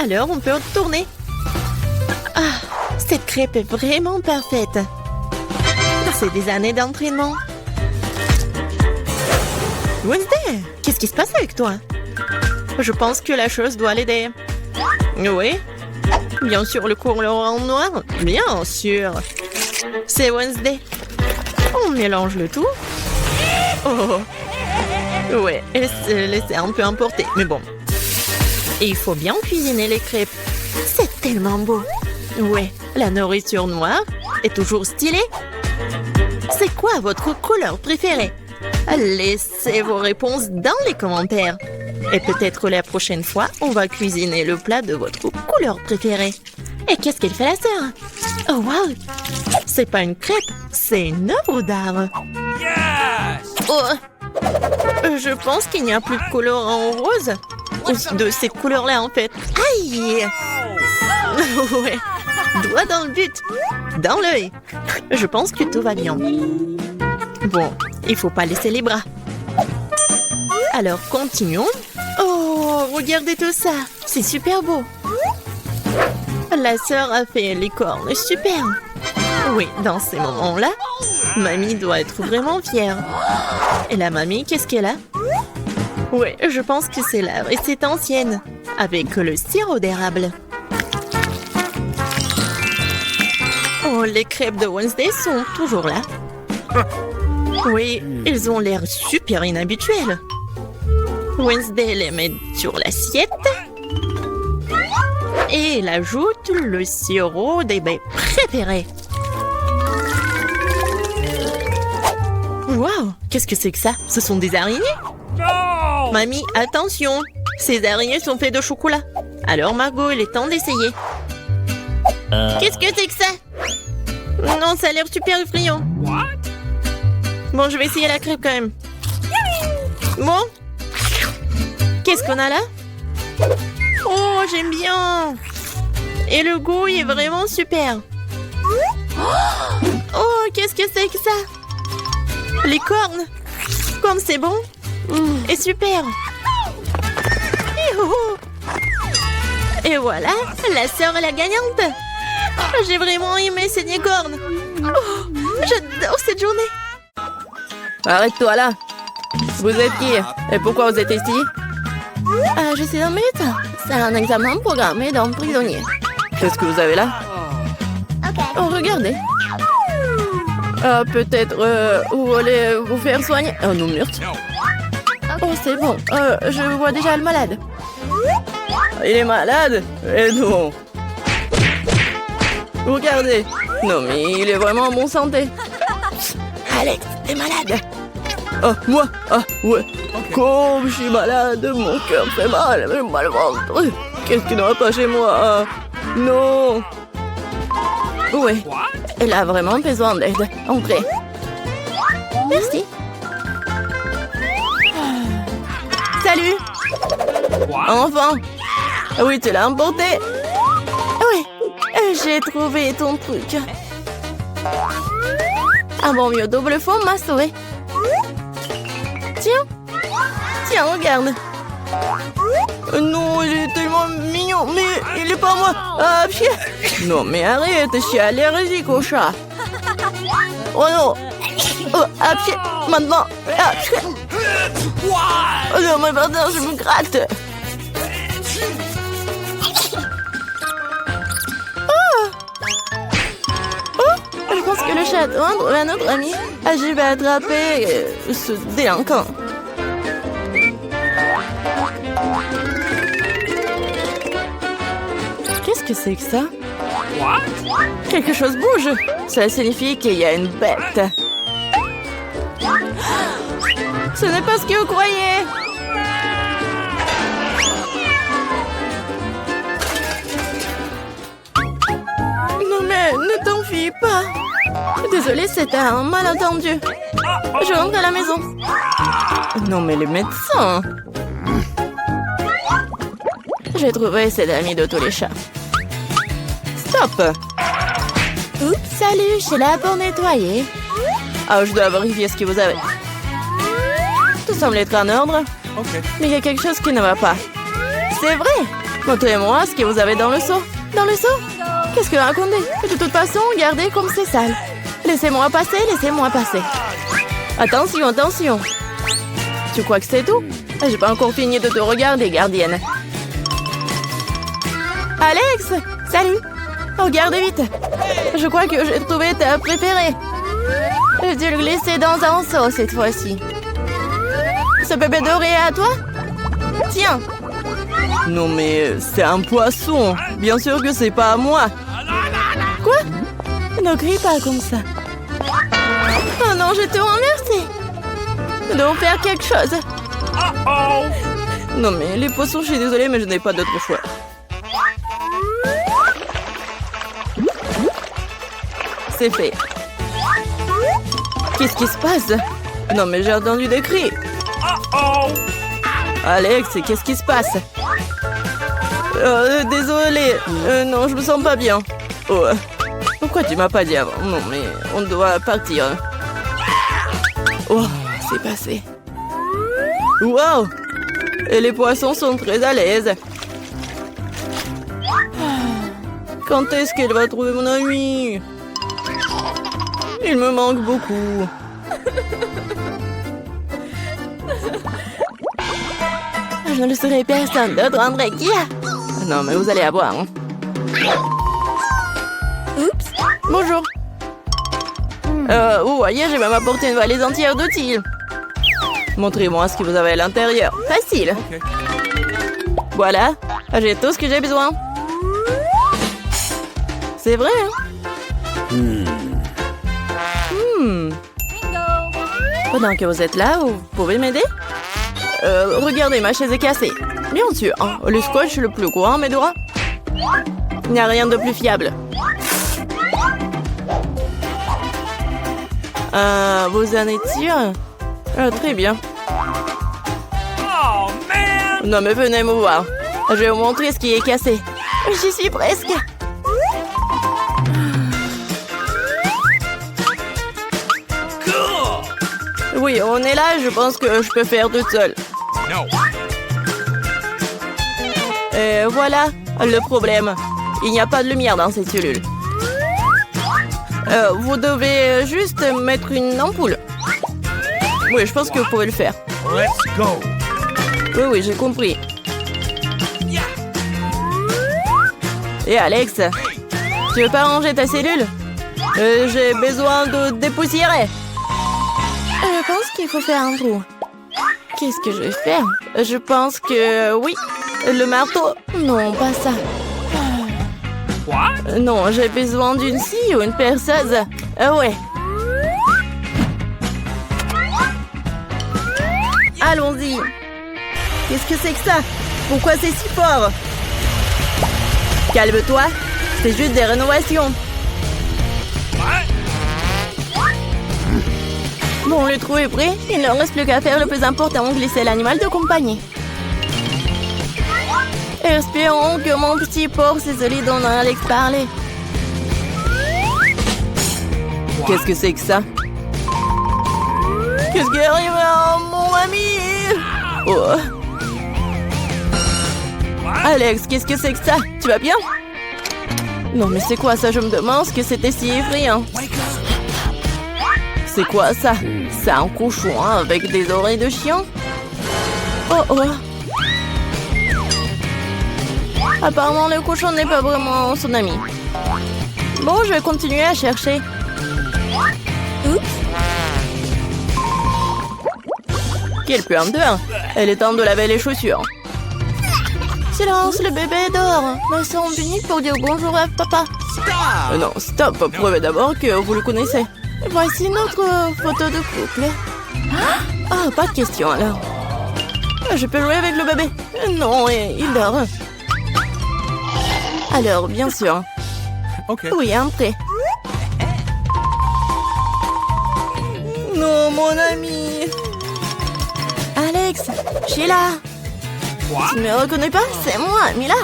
Alors, on peut tourner. Ah, cette crêpe est vraiment parfaite. C'est des années d'entraînement. Wednesday, qu'est-ce qui se passe avec toi? Je pense que la chose doit l'aider. Oui? Bien sûr, le colorant noir? Bien sûr. C'est Wednesday. On mélange le tout. Oh! Ouais, elle s'est laissée un peu emporter, mais bon. Et il faut bien cuisiner les crêpes. C'est tellement beau. Ouais, la nourriture noire est toujours stylée. C'est quoi votre couleur préférée? Laissez vos réponses dans les commentaires. Et peut-être la prochaine fois, on va cuisiner le plat de votre couleur préférée. Et qu'est-ce qu'elle fait la sœur? Oh wow! C'est pas une crêpe, c'est une œuvre d'art. Yes! Oh! Je pense qu'il n'y a plus de colorant rose. Ou de cette couleur-là, en fait. Aïe! Ouais. Doigt dans le but. Dans l'œil. Je pense que tout va bien. Bon, il faut pas laisser les bras. Alors, continuons. Oh, regardez tout ça. C'est super beau. La sœur a fait les cornes. Super. Oui, dans ces moments-là, mamie doit être vraiment fière. Et la mamie, qu'est-ce qu'elle a? Oui, je pense que c'est la recette ancienne, avec le sirop d'érable. Oh, les crêpes de Wednesday sont toujours là. Oui, elles ont l'air super inhabituelles. Wednesday les met sur l'assiette. Et elle ajoute le sirop des baies préférées. Waouh, qu'est-ce que c'est que ça? Ce sont des araignées? No! Mamie, attention! Ces araignées sont faites de chocolat. Alors Margot, il est temps d'essayer. Qu'est-ce que c'est que ça? Non, ça a l'air super effrayant. What? Bon, je vais essayer la crêpe quand même. Bon. Qu'est-ce qu'on a là? Oh, j'aime bien. Et le goût il est vraiment super. Oh, qu'est-ce que c'est que ça? Les cornes. Comme c'est bon. Et super. Et voilà, la sœur est la gagnante. J'ai vraiment aimé ces cornes. Oh, j'adore cette journée. Arrête-toi là. Vous êtes qui? Et pourquoi vous êtes ici? Je suis un médecin. C'est un examen programmé d'un prisonnier. Qu'est-ce que vous avez là? Oh, regardez. Peut-être vous voulez vous faire soigner? Oh non, merde. Oh, c'est bon. Je vois déjà le malade. Il est malade? Eh non. Regardez. Non, mais il est vraiment en bonne santé. Alex, t'es malade. Oh, moi? Ah, ouais. Comme je suis malade, mon cœur fait mal, j'ai mal au ventre. Qu'est-ce qui ne va pas chez moi? Non. Oui, elle a vraiment besoin d'aide. Entrez. Merci. Salut. Enfin. Oui, tu l'as emporté. Oui, j'ai trouvé ton truc. Un bon mieux double fond m'a sauvé. Tiens, regarde. Non, il est tellement mignon, mais il est pas moi. Ah, pied. Non, mais arrête, je suis allergique au chat. Oh non. Oh, à pied, maintenant. Ah, pied. Oh non, mais pardon, je me gratte. Je pense que le chat doit trouver un autre ami. Je vais attraper ce délinquant. Qu'est-ce que c'est que ça? Quelque chose bouge. Ça signifie qu'il y a une bête. Ce n'est pas ce que vous croyez. Non mais ne t'enfuis pas. Désolée, c'était un malentendu. Je rentre à la maison. Non mais les médecins. J'ai trouvé cet ami de tous les chats. Stop. Oups, salut, je suis là pour nettoyer. Je dois vérifier ce que vous avez. Tout semble être en ordre. Mais il y a quelque chose qui ne va pas. C'est vrai. Montrez-moi ce que vous avez dans le seau. Dans le seau? Qu'est-ce que vous racontez? De toute façon, regardez comme c'est sale. Laissez-moi passer, laissez-moi passer. Attention, attention. Tu crois que c'est tout? J'ai pas encore fini de te regarder, gardienne. Alex! Salut! Regarde vite! Je crois que j'ai trouvé ta préférée. J'ai dû le glisser dans un seau cette fois-ci. Ce bébé doré est à toi? Tiens! Non mais c'est un poisson. Bien sûr que c'est pas à moi. Quoi? Ne crie pas comme ça. Oh non, je te remercie. Nous devons faire quelque chose. Non mais les poissons, je suis désolée, mais je n'ai pas d'autre choix. C'est fait. Qu'est-ce qui se passe? Non mais j'ai entendu des cris. Alex, qu'est-ce qui se passe? Désolée. Non, je me sens pas bien. Oh. Pourquoi tu m'as pas dit avant? Non mais on doit partir. Oh, c'est passé. Wow! Et les poissons sont très à l'aise. Quand est-ce qu'elle va trouver mon ami? Il me manque beaucoup. Je ne le serai personne d'autre, André. Qui a? Non, mais vous allez avoir. Hein. Oups. Bonjour. Vous voyez, j'ai même apporté une valise entière d'outils. Montrez-moi ce que vous avez à l'intérieur. Facile. Voilà. J'ai tout ce que j'ai besoin. C'est vrai, hein? Pendant que vous êtes là, vous pouvez m'aider? Regardez, ma chaise est cassée. Bien sûr, hein, le scotch le plus gros, Medora. Il n'y a rien de plus fiable. Vous en êtes sûr? Très bien. Oh, man! Non mais venez me voir. Je vais vous montrer ce qui est cassé. J'y suis presque. Cool! Oui, on est là, je pense que je peux faire toute seule. No. Et voilà le problème. Il n'y a pas de lumière dans cette cellule. Vous devez juste mettre une ampoule. Oui, je pense que vous pouvez le faire. Let's go. Oui, j'ai compris. Et Alex, tu veux pas ranger ta cellule? J'ai besoin de dépoussiérer. Je pense qu'il faut faire un trou. Qu'est-ce que je vais faire? Je pense que oui. Le marteau? Non, pas ça. What? Non, j'ai besoin d'une scie ou une perceuse. Ouais. Allons-y. Qu'est-ce que c'est que ça? Pourquoi c'est si fort? Calme-toi. C'est juste des rénovations. Bon, le trou est prêt. Il ne reste plus qu'à faire le plus important, glisser l'animal de compagnie. Espérons que mon petit porc isolé dont Alex parlait. Qu'est-ce que c'est que ça? Qu'est-ce qui arrive à mon ami? Oh. Alex, qu'est-ce que c'est que ça? Tu vas bien? Non, mais c'est quoi ça? Je me demande ce que c'était si effrayant. C'est quoi ça? C'est un cochon hein, avec des oreilles de chien? Oh. Apparemment, le cochon n'est pas vraiment son ami. Bon, je vais continuer à chercher. Oups. Quelle puanteur! Elle est temps de laver les chaussures. Silence, le bébé dort. Mais c'est unique pour dire bonjour à papa. Non, stop. Prouvez d'abord que vous le connaissez. Voici notre photo de couple. Ah, pas de question alors. Je peux jouer avec le bébé? Non, il dort. Alors, bien sûr. Okay. Oui, un prêt. Non, mon ami. Alex, Sheila. What? Tu ne me reconnais pas? C'est moi, Mila.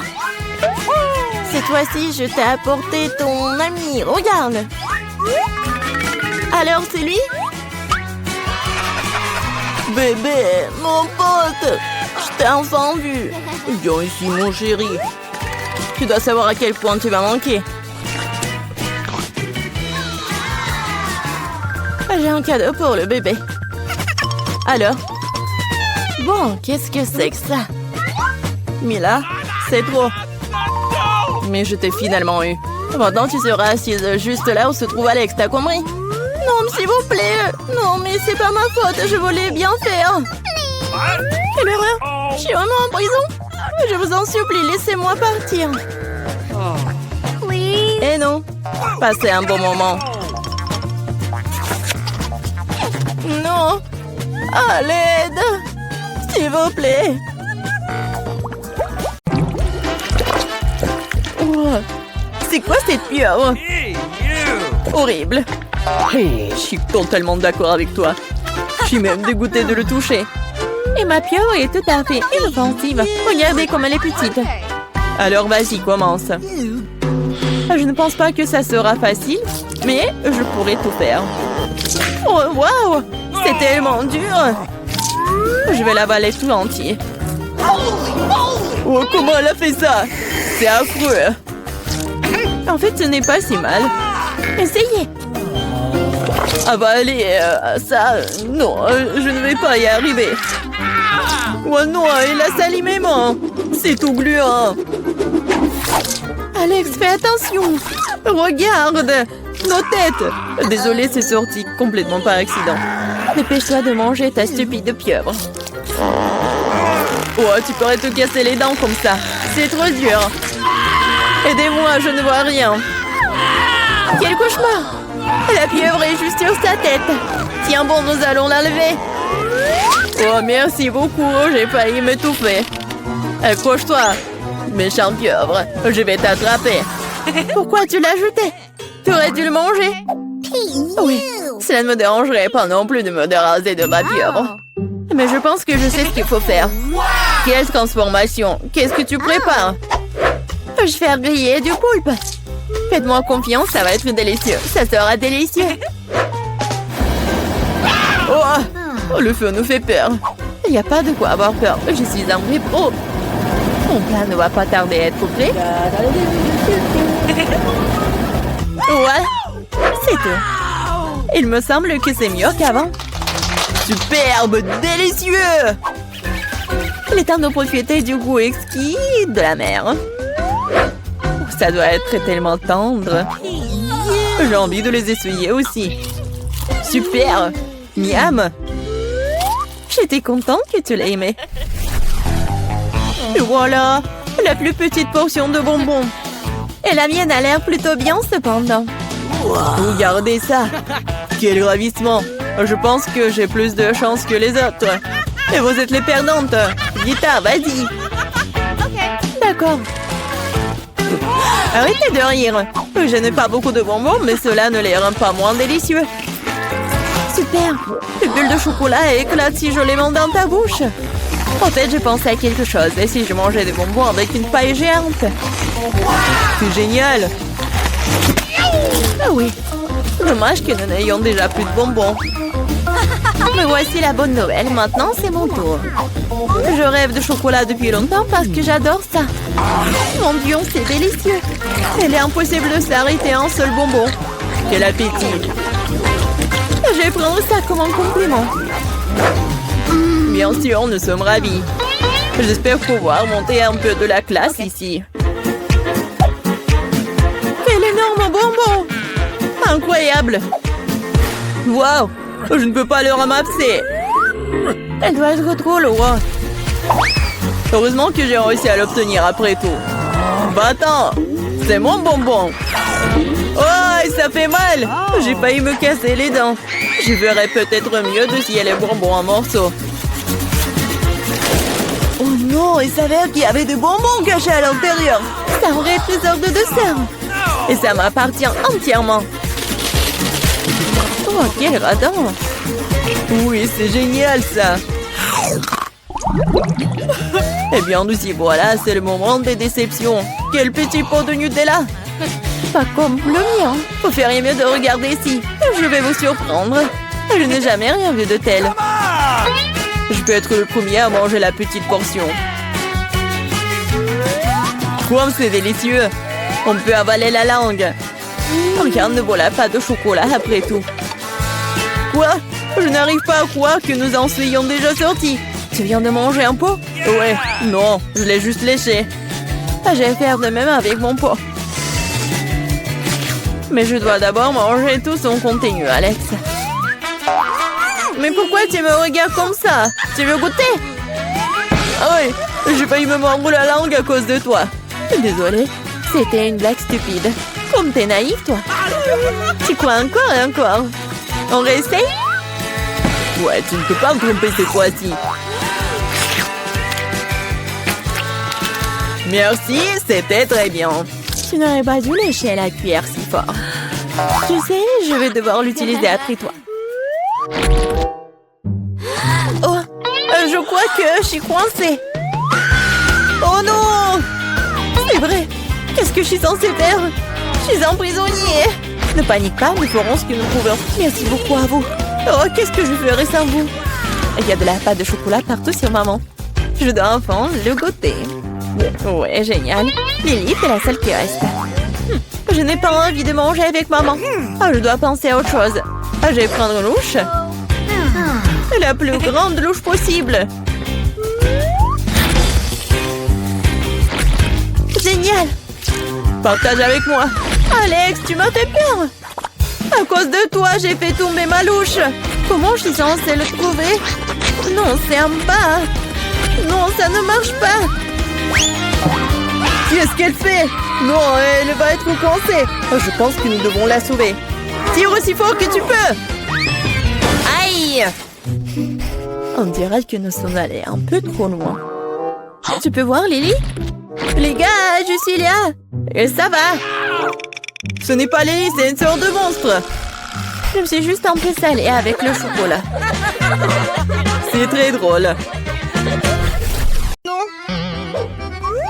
Cette fois-ci, je t'ai apporté ton ami. Regarde. Alors, c'est lui? Bébé, mon pote. Je t'ai enfin vu. Viens ici, mon chéri. Tu dois savoir à quel point tu vas manquer. J'ai un cadeau pour le bébé. Alors? Bon, qu'est-ce que c'est que ça? Mila, c'est trop. Mais je t'ai finalement eu. Maintenant, tu seras assise juste là où se trouve Alex, t'as compris? Non, s'il vous plaît. Non, mais c'est pas ma faute, je voulais bien faire. Quelle erreur! Je suis vraiment en prison? Je vous en supplie, laissez-moi partir. Please. Eh non, passez un bon moment. Non, à l'aide, s'il vous plaît. Oh, c'est quoi cette pieuvre? Hey, you! Horrible. Je suis totalement d'accord avec toi. Je suis même dégoûtée de le toucher. Et ma pieuvre est tout à fait inoffensive. Regardez comme elle est petite. Alors vas-y, commence. Je ne pense pas que ça sera facile, mais je pourrai tout faire. Oh, waouh! C'est tellement dur! Je vais l'avaler tout entier. Oh, comment elle a fait ça? C'est affreux. En fait, ce n'est pas si mal. Essayez. Avaler ça, non, je ne vais pas y arriver. Oh non, il a sali mes mains. C'est tout gluant. Alex, fais attention. Regarde. Nos têtes. Désolée, c'est sorti complètement par accident. Dépêche-toi de manger ta stupide pieuvre. Oh, tu pourrais te casser les dents comme ça. C'est trop dur. Aidez-moi, je ne vois rien. Quel cauchemar. La pieuvre est juste sur sa tête. Tiens bon, nous allons la lever. Oh, merci beaucoup, j'ai failli m'étouffer. Accroche-toi, méchante pieuvre, je vais t'attraper. Pourquoi tu l'as jeté? Tu aurais dû le manger. Oui, cela ne me dérangerait pas non plus de me déraser de ma pieuvre. Mais je pense que je sais ce qu'il faut faire. Quelle transformation? Qu'est-ce que tu prépares? Je vais faire griller du poulpe. Faites-moi confiance, ça va être délicieux. Ça sera délicieux. Oh, le feu nous fait peur. Il n'y a pas de quoi avoir peur. Je suis un vrai pro. Mon plat ne va pas tarder à être prêt. Voilà, c'est tout. Il me semble que c'est mieux qu'avant. Superbe, délicieux! Il est temps de profiter du goût exquis de la mer. Ça doit être tellement tendre. J'ai envie de les essuyer aussi. Super! Miam! J'étais contente que tu l'aies aimé. Et voilà, la plus petite portion de bonbons. Et la mienne a l'air plutôt bien cependant. Regardez ça! Quel ravissement! Je pense que j'ai plus de chance que les autres. Et vous êtes les perdantes. Gita, vas-y. D'accord. Arrêtez de rire. Je n'ai pas beaucoup de bonbons, mais cela ne les rend pas moins délicieux. Super. Une bulle de chocolat éclate si je les mets dans ta bouche. En fait, j'ai pensé à quelque chose. Et si je mangeais des bonbons avec une paille géante? C'est génial. Ah oui. Dommage que nous n'ayons déjà plus de bonbons. Mais voici la bonne nouvelle. Maintenant, c'est mon tour. Je rêve de chocolat depuis longtemps parce que j'adore ça. Mon Dieu, c'est délicieux. Il est impossible de s'arrêter à un seul bonbon. Quel appétit. Je vais prendre ça comme un compliment. Bien sûr, nous sommes ravis. J'espère pouvoir monter un peu de la classe ici. Quel énorme bonbon! Incroyable! Wow! Je ne peux pas le ramasser! Elle doit être trop loin. Heureusement que j'ai réussi à l'obtenir après tout. Va-t'en! C'est mon bonbon! Oh, ça fait mal! J'ai failli me casser les dents. Je verrais peut-être mieux de scier les bonbons en morceaux. Oh non, il s'avère qu'il y avait des bonbons cachés à l'intérieur. C'est un vrai trésor de dessert. Et ça m'appartient entièrement. Oh, quel radin! Oui, c'est génial ça! Eh bien, nous y voilà, c'est le moment des déceptions. Quel petit pot de Nutella! Pas comme le mien. Vous feriez mieux de regarder ici. Je vais vous surprendre. Je n'ai jamais rien vu de tel. Je peux être le premier à manger la petite portion. Comme c'est délicieux! On peut avaler la langue. Regarde, ne voilà pas de chocolat après tout. Quoi? Je n'arrive pas à croire que nous en soyons déjà sortis. Tu viens de manger un pot? Ouais, non, je l'ai juste léché. Je vais faire de même avec mon pot. Mais je dois d'abord manger tout son contenu, Alex. Mais pourquoi tu me regardes comme ça? Tu veux goûter? Ah oui, j'ai failli me mordre la langue à cause de toi. Désolée, c'était une blague stupide. Comme t'es naïf, toi. Tu crois encore et encore? On réessaye? Ouais, tu ne peux pas me tromper cette fois-ci. Merci, c'était très bien. Tu n'aurais pas dû lécher la cuillère si fort. Tu sais, je vais devoir l'utiliser après toi. Oh, je crois que je suis coincée. Oh non! C'est vrai. Qu'est-ce que je suis censée faire? Je suis un prisonnier. Ne panique pas, nous ferons ce que nous pouvons. Merci beaucoup à vous. Oh, qu'est-ce que je ferais sans vous? Il y a de la pâte de chocolat partout sur maman. Je dois enfin le goûter. Ouais, génial. Lily, t'es la seule qui reste. Je n'ai pas envie de manger avec maman. Je dois penser à autre chose. Je vais prendre une louche. La plus grande louche possible. Génial. Partage avec moi. Alex, tu m'as fait peur. À cause de toi, j'ai fait tomber ma louche. Comment je suis censée le trouver? Non, c'est en bas. Non, ça ne marche pas. Qu'est-ce qu'elle fait? Non, elle va être coincée. Je pense que nous devons la sauver. Tire aussi fort que tu peux. Aïe! On dirait que nous sommes allés un peu trop loin. Tu peux voir, Lily? Les gars, je suis là. Et ça va? Ce n'est pas Lily, c'est une sorte de monstre. Je me suis juste un peu salée avec le chocolat. C'est très drôle. Non.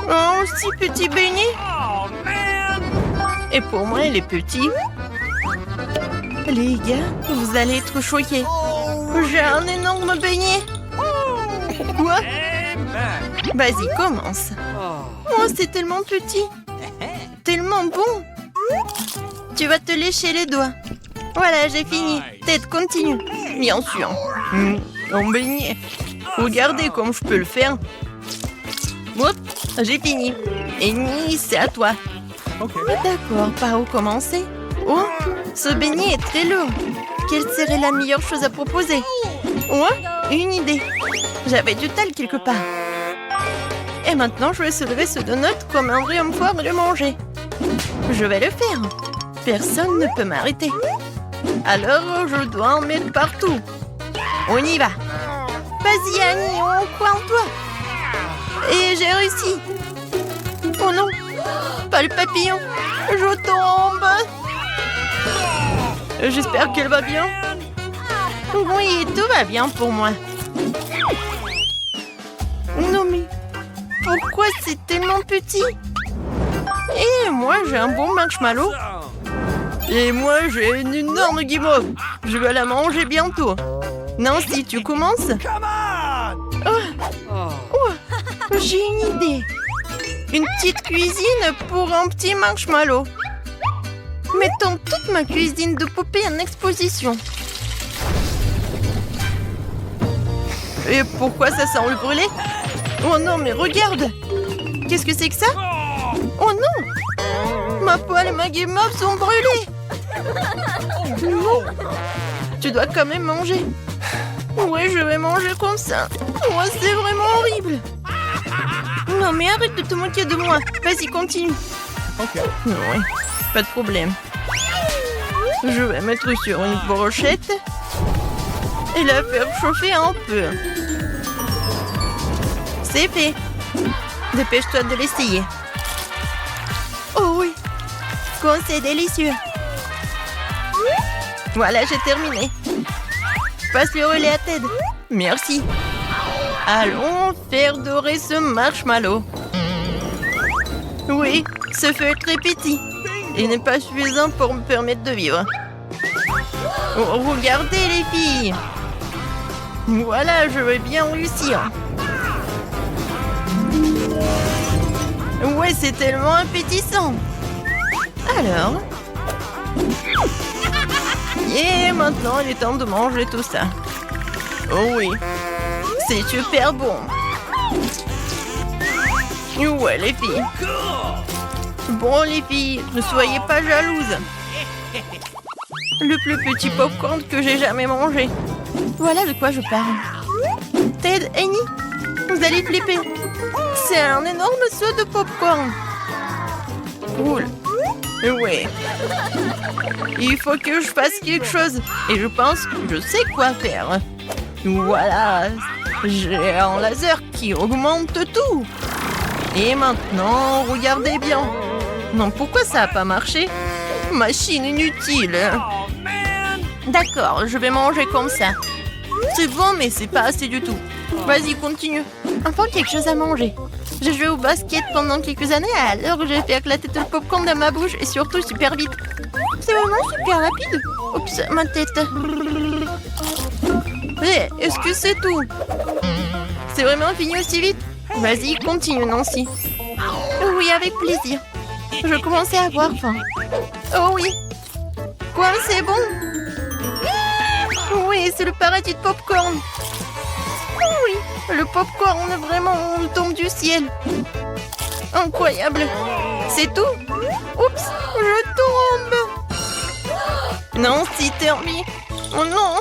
Oh, si petit beignet. Oh, man! Et pour moi, il est petit. Les gars, vous allez être choqués. J'ai un énorme beignet. Quoi? Amen! Vas-y, commence. Oh, c'est tellement petit. Tellement bon. Tu vas te lécher les doigts. Voilà, j'ai fini. Ted, continue. Bien sûr. Un beignet. Regardez comme je peux le faire. Hop, j'ai fini. Et Ni, c'est à toi. Okay. D'accord, par où commencer? Oh, ce beignet est très lourd. Quelle serait la meilleure chose à proposer? Oh, une idée. J'avais du tal quelque part. Et maintenant, je vais soulever ce donut comme un vrai homme fort et le manger. Je vais le faire. Personne ne peut m'arrêter. Alors, je dois en mettre partout. On y va. Vas-y, Annie, on croit en toi. Et j'ai réussi. Oh non, pas le papillon. Je tombe. J'espère qu'elle va bien. Oui, tout va bien pour moi. Non mais, pourquoi c'est tellement petit? Et moi, j'ai un bon marshmallow. Et moi, j'ai une énorme guimauve. Je vais la manger bientôt. Nancy, tu commences? Come on! Oh, j'ai une idée. Une petite cuisine pour un petit marshmallow. Mettons toute ma cuisine de poupée en exposition. Et pourquoi ça sent le brûlé? Oh non, mais regarde! Qu'est-ce que c'est que ça? Oh non! Ma poêle et ma guimauve sont brûlées! Non! Tu dois quand même manger. Ouais, je vais manger comme ça. Oh, c'est vraiment horrible. Non, mais arrête de te moquer de moi. Vas-y, continue. Okay. Ouais, pas de problème. Je vais mettre sur une brochette et la faire chauffer un peu. C'est fait. Dépêche-toi de l'essayer. Oh oui, quand c'est délicieux. Voilà, j'ai terminé. Passe le relais à Ted. Merci. Allons faire dorer ce marshmallow. Oui, ce feu est très petit. Il n'est pas suffisant pour me permettre de vivre. Oh, regardez les filles. Voilà, je vais bien réussir. Ouais, c'est tellement appétissant. Alors. Et maintenant, il est temps de manger tout ça. Oh oui, c'est super bon. Ouais, les filles. Bon, les filles, ne soyez pas jalouses. Le plus petit popcorn que j'ai jamais mangé. Voilà de quoi je parle. Ted, Annie, vous allez flipper. C'est un énorme seau de popcorn. Cool. Ouais. Il faut que je fasse quelque chose. Et je pense que je sais quoi faire. Voilà. J'ai un laser qui augmente tout. Et maintenant, regardez bien. Non, pourquoi ça n'a pas marché? Machine inutile. Oh, man! D'accord, je vais manger comme ça. C'est bon, mais c'est pas assez du tout. Vas-y, continue. Enfin, quelque chose à manger. J'ai joué au basket pendant quelques années, alors j'ai fait éclater tout le popcorn dans ma bouche et surtout super vite. C'est vraiment super rapide. Oups, ma tête. Hé, est-ce que c'est tout? C'est vraiment fini aussi vite? Vas-y, continue, Nancy. Oui, avec plaisir. Je commençais à avoir faim. Oh oui. Quoi, c'est bon? Oui, c'est le paradis de popcorn. Oui, le popcorn vraiment tombe du ciel. Incroyable. C'est tout? Oups, je tombe. Nancy, Termi. Oh non.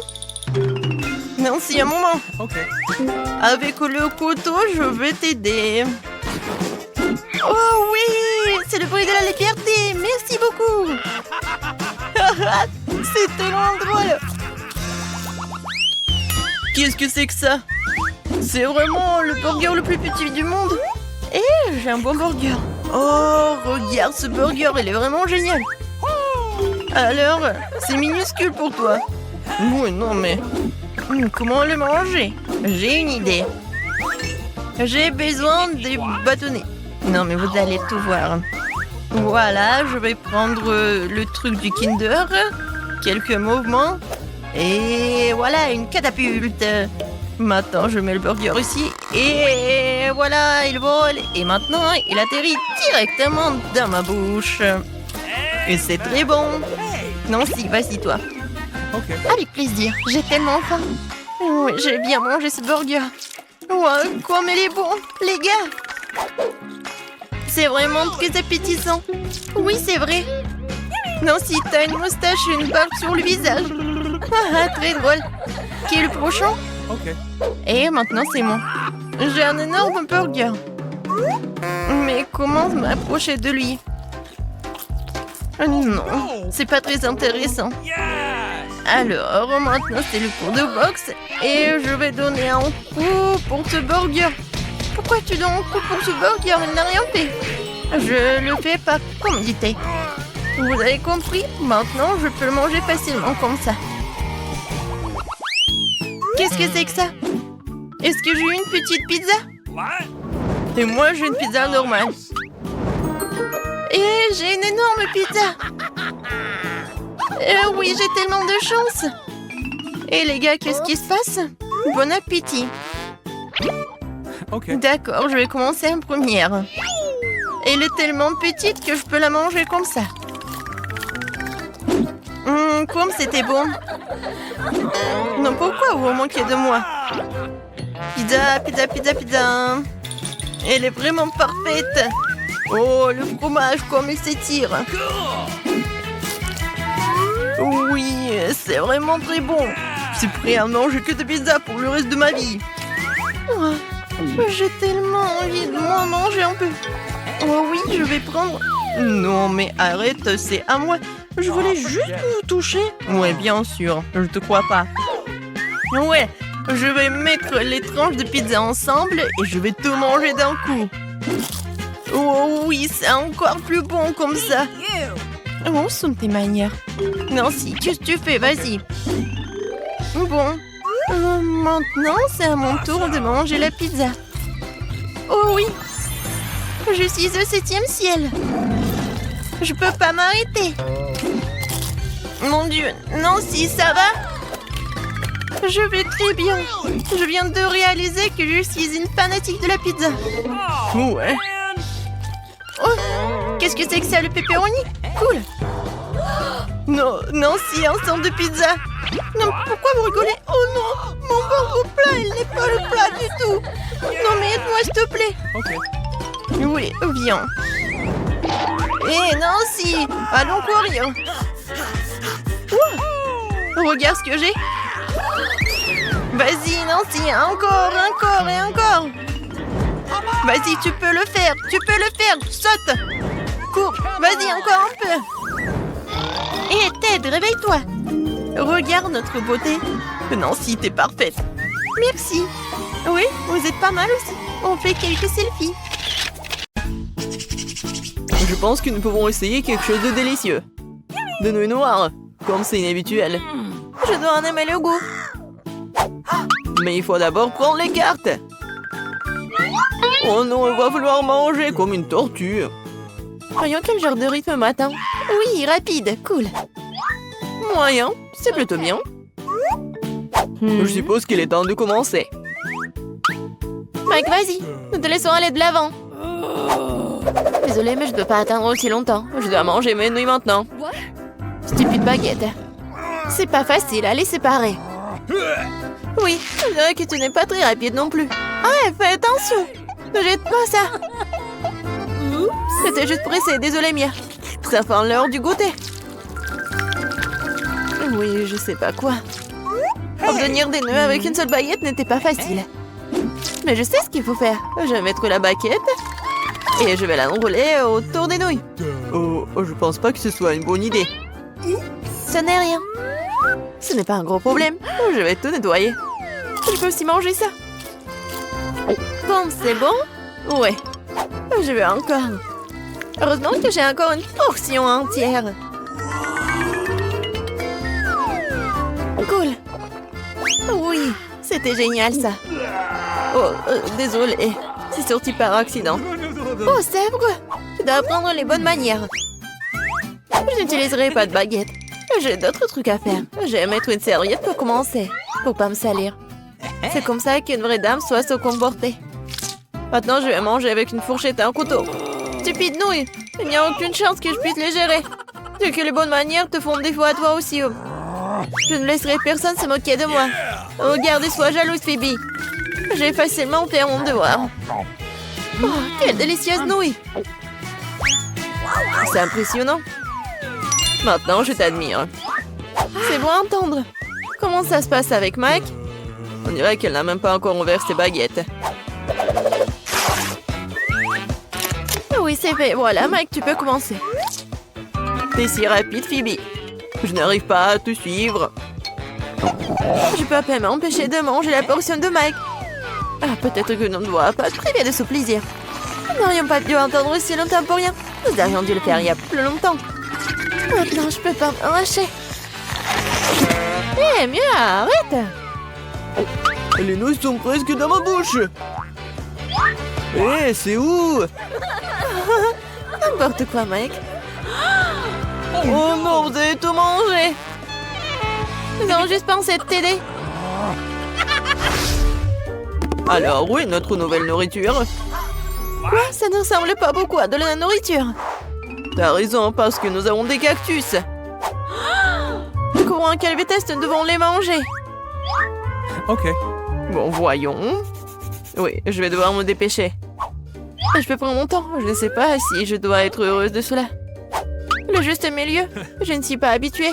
Nancy, un moment. Okay. Avec le couteau, je vais t'aider. Oh oui, c'est le bruit de la liberté. Merci beaucoup. C'est tellement drôle. Qu'est-ce que c'est que ça? C'est vraiment le burger le plus petit du monde. Et j'ai un bon burger. Oh, regarde ce burger, il est vraiment génial. Alors, c'est minuscule pour toi. Oui, non mais... comment le manger? J'ai une idée. J'ai besoin des bâtonnets. Non mais vous allez tout voir. Voilà, je vais prendre le truc du Kinder. Quelques mouvements. Et voilà, une catapulte. Maintenant, je mets le burger ici. Et voilà, il vole. Et maintenant, il atterrit directement dans ma bouche. Et c'est très bon. Nancy, vas-y toi. Okay. Avec plaisir, j'ai tellement faim. Oui, j'ai bien mangé ce burger. Ouais, comme il est bon, les gars. C'est vraiment très appétissant. Oui, c'est vrai. Nancy, t'as une moustache et une barbe sur le visage. Ah, très drôle. Qui est le prochain? Okay. Et maintenant, c'est moi. J'ai un énorme burger. Mais comment m'approcher de lui? Non, c'est pas très intéressant. Yes! Alors, maintenant, c'est le cours de boxe. Et je vais donner un coup pour ce burger. Pourquoi tu donnes un coup pour ce burger? Il n'a rien fait. Je le fais pas, comme dit-elle. Vous avez compris? Maintenant, je peux le manger facilement comme ça. Qu'est-ce que c'est que ça? Est-ce que j'ai une petite pizza? What? Et moi, j'ai une pizza normale. Et j'ai une énorme pizza. Oui, j'ai tellement de chance. Et les gars, qu'est-ce qui se passe? Bon appétit. Okay. D'accord, je vais commencer en première. Elle est tellement petite que je peux la manger comme ça. Comme c'était bon. Non, pourquoi vous manquez de moi? Pizza, pizza, pizza, pizza. Elle est vraiment parfaite. Oh, le fromage, comme il s'étire. Oui, c'est vraiment très bon. Je suis prêt à manger que de pizza pour le reste de ma vie. Oh, j'ai tellement envie de m'en manger un peu. Oh oui, je vais prendre... Non, mais arrête, c'est à moi. Je voulais juste vous toucher. Ouais, bien sûr, je te crois pas. Ouais, je vais mettre les tranches de pizza ensemble et je vais tout manger d'un coup. Oh oui, c'est encore plus bon comme ça. Où sont tes manières? Nancy, qu'est-ce que tu fais? Vas-y. Bon, maintenant c'est à mon tour de manger la pizza. Oh oui, je suis au 7e ciel. Je peux pas m'arrêter. Mon Dieu, Nancy, ça va? Je vais très bien. Je viens de réaliser que je suis une fanatique de la pizza. Ouais. Oh, qu'est-ce que c'est que ça, le pepperoni? Cool. Non, Nancy, un sang de pizza. Non, pourquoi vous rigolez? Oh non, mon burger plat, il n'est pas le plat du tout. Non, mais aide-moi, s'il te plaît. Okay. Oui, viens. Hé, Nancy, allons courir. Ouh, regarde ce que j'ai. Vas-y, Nancy, encore, encore et encore. Vas-y, tu peux le faire, saute. Cours, vas-y, encore un peu. Hé, Ted, réveille-toi. Regarde notre beauté. Nancy, t'es parfaite. Merci. Oui, vous êtes pas mal aussi. On fait quelques selfies. Je pense que nous pouvons essayer quelque chose de délicieux. De nouilles noires, comme c'est inhabituel. Je dois en aimer le goût. Mais il faut d'abord prendre les cartes. Oh non, il va falloir manger comme une tortue. Voyons quel genre de rythme matin. Oui, rapide, cool. Moyen, c'est plutôt bien. Je suppose qu'il est temps de commencer. Mike, vas-y, nous te laissons aller de l'avant. Désolée, mais je ne peux pas attendre aussi longtemps. Je dois manger mes nouilles maintenant. Stupide baguette. C'est pas facile à les séparer. Oui, je dirais que tu n'es pas très rapide non plus. Ah, fais attention. Ne jette pas ça. C'était juste pressé, désolée Mia. Ça fait l'heure du goûter. Oui, je sais pas quoi. Obtenir des nœuds avec une seule baguette n'était pas facile. Mais je sais ce qu'il faut faire. Je vais mettre la baguette et je vais l'enrouler autour des nouilles. Oh, je pense pas que ce soit une bonne idée. Ce n'est rien. Ce n'est pas un gros problème. Je vais tout nettoyer. Je peux aussi manger ça. Bon, c'est bon? Ouais. Je veux encore. Heureusement que j'ai encore une portion entière. Cool. Oui, c'était génial ça. Oh, désolé. C'est sorti par accident. Oh, Sèvres, tu dois apprendre les bonnes manières. Je n'utiliserai pas de baguette. J'ai d'autres trucs à faire. Je vais mettre une serviette pour commencer, pour pas me salir. C'est comme ça qu'une vraie dame doit se comporter. Maintenant, je vais manger avec une fourchette et un couteau. Stupide nouille, il n'y a aucune chance que je puisse les gérer. C'est que les bonnes manières te font défaut à toi aussi. Je ne laisserai personne se moquer de moi. Regarde et sois jalouse, Phoebe. J'ai facilement fait mon devoir. Oh, quelle délicieuse nouille! C'est impressionnant. Maintenant, je t'admire. C'est bon à entendre. Comment ça se passe avec Mike? On dirait qu'elle n'a même pas encore ouvert ses baguettes. Oui, c'est fait. Voilà, Mike, tu peux commencer. T'es si rapide, Phoebe. Je n'arrive pas à te suivre. Je peux à peine m'empêcher de manger la portion de Mike. Ah, peut-être que l'on ne doit pas se priver de ce plaisir. Nous n'aurions pas dû entendre si longtemps pour rien. Nous aurions dû le faire il y a plus longtemps. Maintenant, je peux pas m'arracher. Eh, mieux, arrête. Les nouilles sont presque dans ma bouche. Eh, c'est où? N'importe quoi, Mike. Oh non, vous avez tout mangé. Nous avons juste pensé de t'aider. Alors, où est notre nouvelle nourriture? Quoi? Ça ne ressemble pas beaucoup à de la nourriture. T'as raison, parce que nous avons des cactus. Courons à quelle vitesse nous devons les manger? Ok. Bon, voyons. Oui, je vais devoir me dépêcher. Je peux prendre mon temps. Je ne sais pas si je dois être heureuse de cela. Le juste milieu. Je ne suis pas habituée.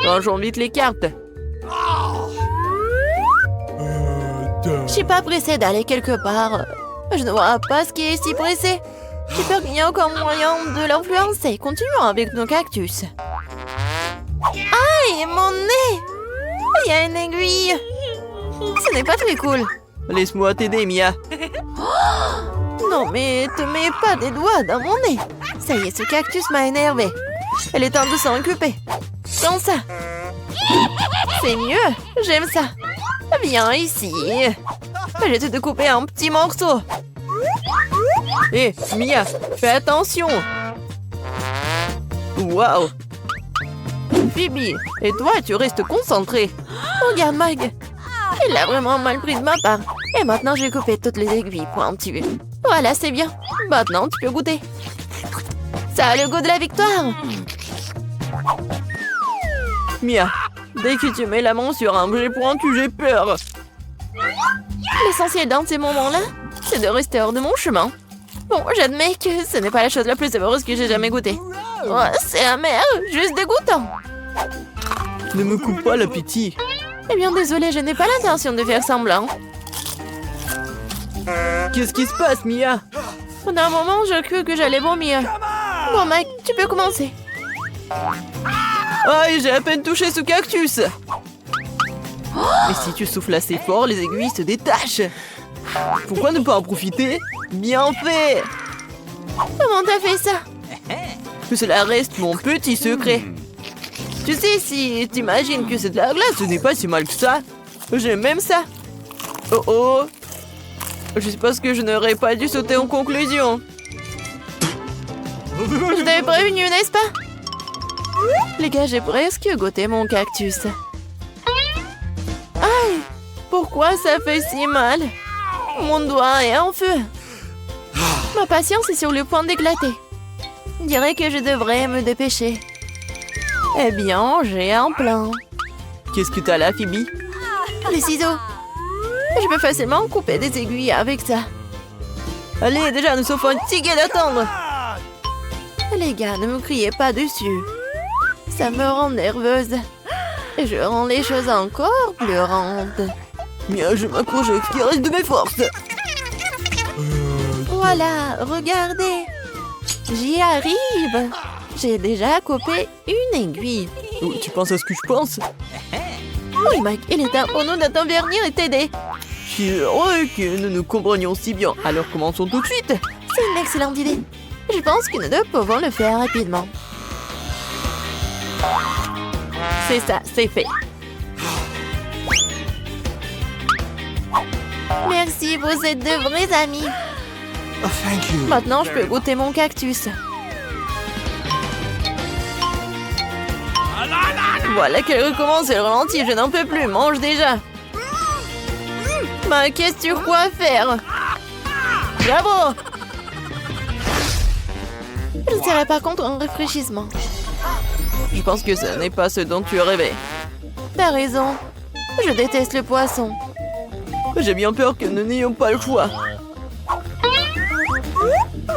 Rangeons vite les cartes. Je suis pas pressée d'aller quelque part. Je ne vois pas ce qui est si pressé. J'ai peur qu'il y ait encore moyen de l'influencer. Continuons avec nos cactus. Aïe, mon nez! Il y a une aiguille. Ce n'est pas très cool. Laisse-moi t'aider, Mia. Non, mais te mets pas des doigts dans mon nez. Ça y est, ce cactus m'a énervé. Elle est temps de s'en occuper. Comme ça. C'est mieux. J'aime ça. Viens ici. Je vais te découper en petits morceaux. Hé, Mia, fais attention. Waouh. Phoebe, Et toi, tu restes concentré. regarde Mike. Il a vraiment mal pris de ma part. Et maintenant, j'ai coupé toutes les aiguilles pointues. Voilà, c'est bien. Maintenant, tu peux goûter. Ça a le goût de la victoire. Mia, dès que tu mets la main sur un objet pointu, j'ai peur. L'essentiel dans ces moments-là, c'est de rester hors de mon chemin. Bon, j'admets que ce n'est pas la chose la plus savoureuse que j'ai jamais goûtée. Oh, c'est amer, juste dégoûtant. Ne me coupe pas l'appétit. Eh bien, désolé, je n'ai pas l'intention de faire semblant. Qu'est-ce qui se passe, Mia? Pendant un moment, je crus que j'allais vomir. Bon, Mike, tu peux commencer. Aïe, j'ai à peine touché ce cactus. Mais si tu souffles assez fort, les aiguilles se détachent. Pourquoi ne pas en profiter? Bien fait. Comment t'as fait ça? Que cela reste mon petit secret. Tu sais, si t'imagines que c'est de la glace, ce n'est pas si mal que ça. J'aime même ça. Oh oh. Je suppose que je n'aurais pas dû sauter en conclusion. Je t'avais prévenu, n'est-ce pas? Les gars, j'ai presque goûté mon cactus. Aïe! Pourquoi ça fait si mal? Mon doigt est en feu. Ma patience est sur le point d'éclater. On dirait que je devrais me dépêcher. Eh bien, j'ai un plan. Qu'est-ce que t'as là, Phoebe? Des ciseaux. Je peux facilement couper des aiguilles avec ça. Allez, déjà, nous sommes fatigués d'attendre. Les gars, ne me criez pas dessus. Ça me rend nerveuse. Et je rends les choses encore pleurantes. Mia, je m'accroche avec ce qui reste de mes forces. Voilà, regardez. J'y arrive. J'ai déjà coupé une aiguille. Oh, tu penses à ce que je pense? Oui, Mike, il est temps pour nous de t'intervenir et t'aider. Je suis heureux que nous nous comprenions si bien. Alors commençons tout de suite. C'est une excellente idée. Je pense que nous deux pouvons le faire rapidement. C'est ça, c'est fait. Merci, vous êtes de vrais amis. Oh, thank you. Maintenant, je peux goûter mon cactus. Voilà qu'elle recommence, elle ralentit, je n'en peux plus, mange déjà. Bah, qu'est-ce que tu crois faire? Bravo! Je ne serais pas contre un rafraîchissement. Je pense que ce n'est pas ce dont tu rêvais. T'as raison. Je déteste le poisson. J'ai bien peur que nous n'ayons pas le choix.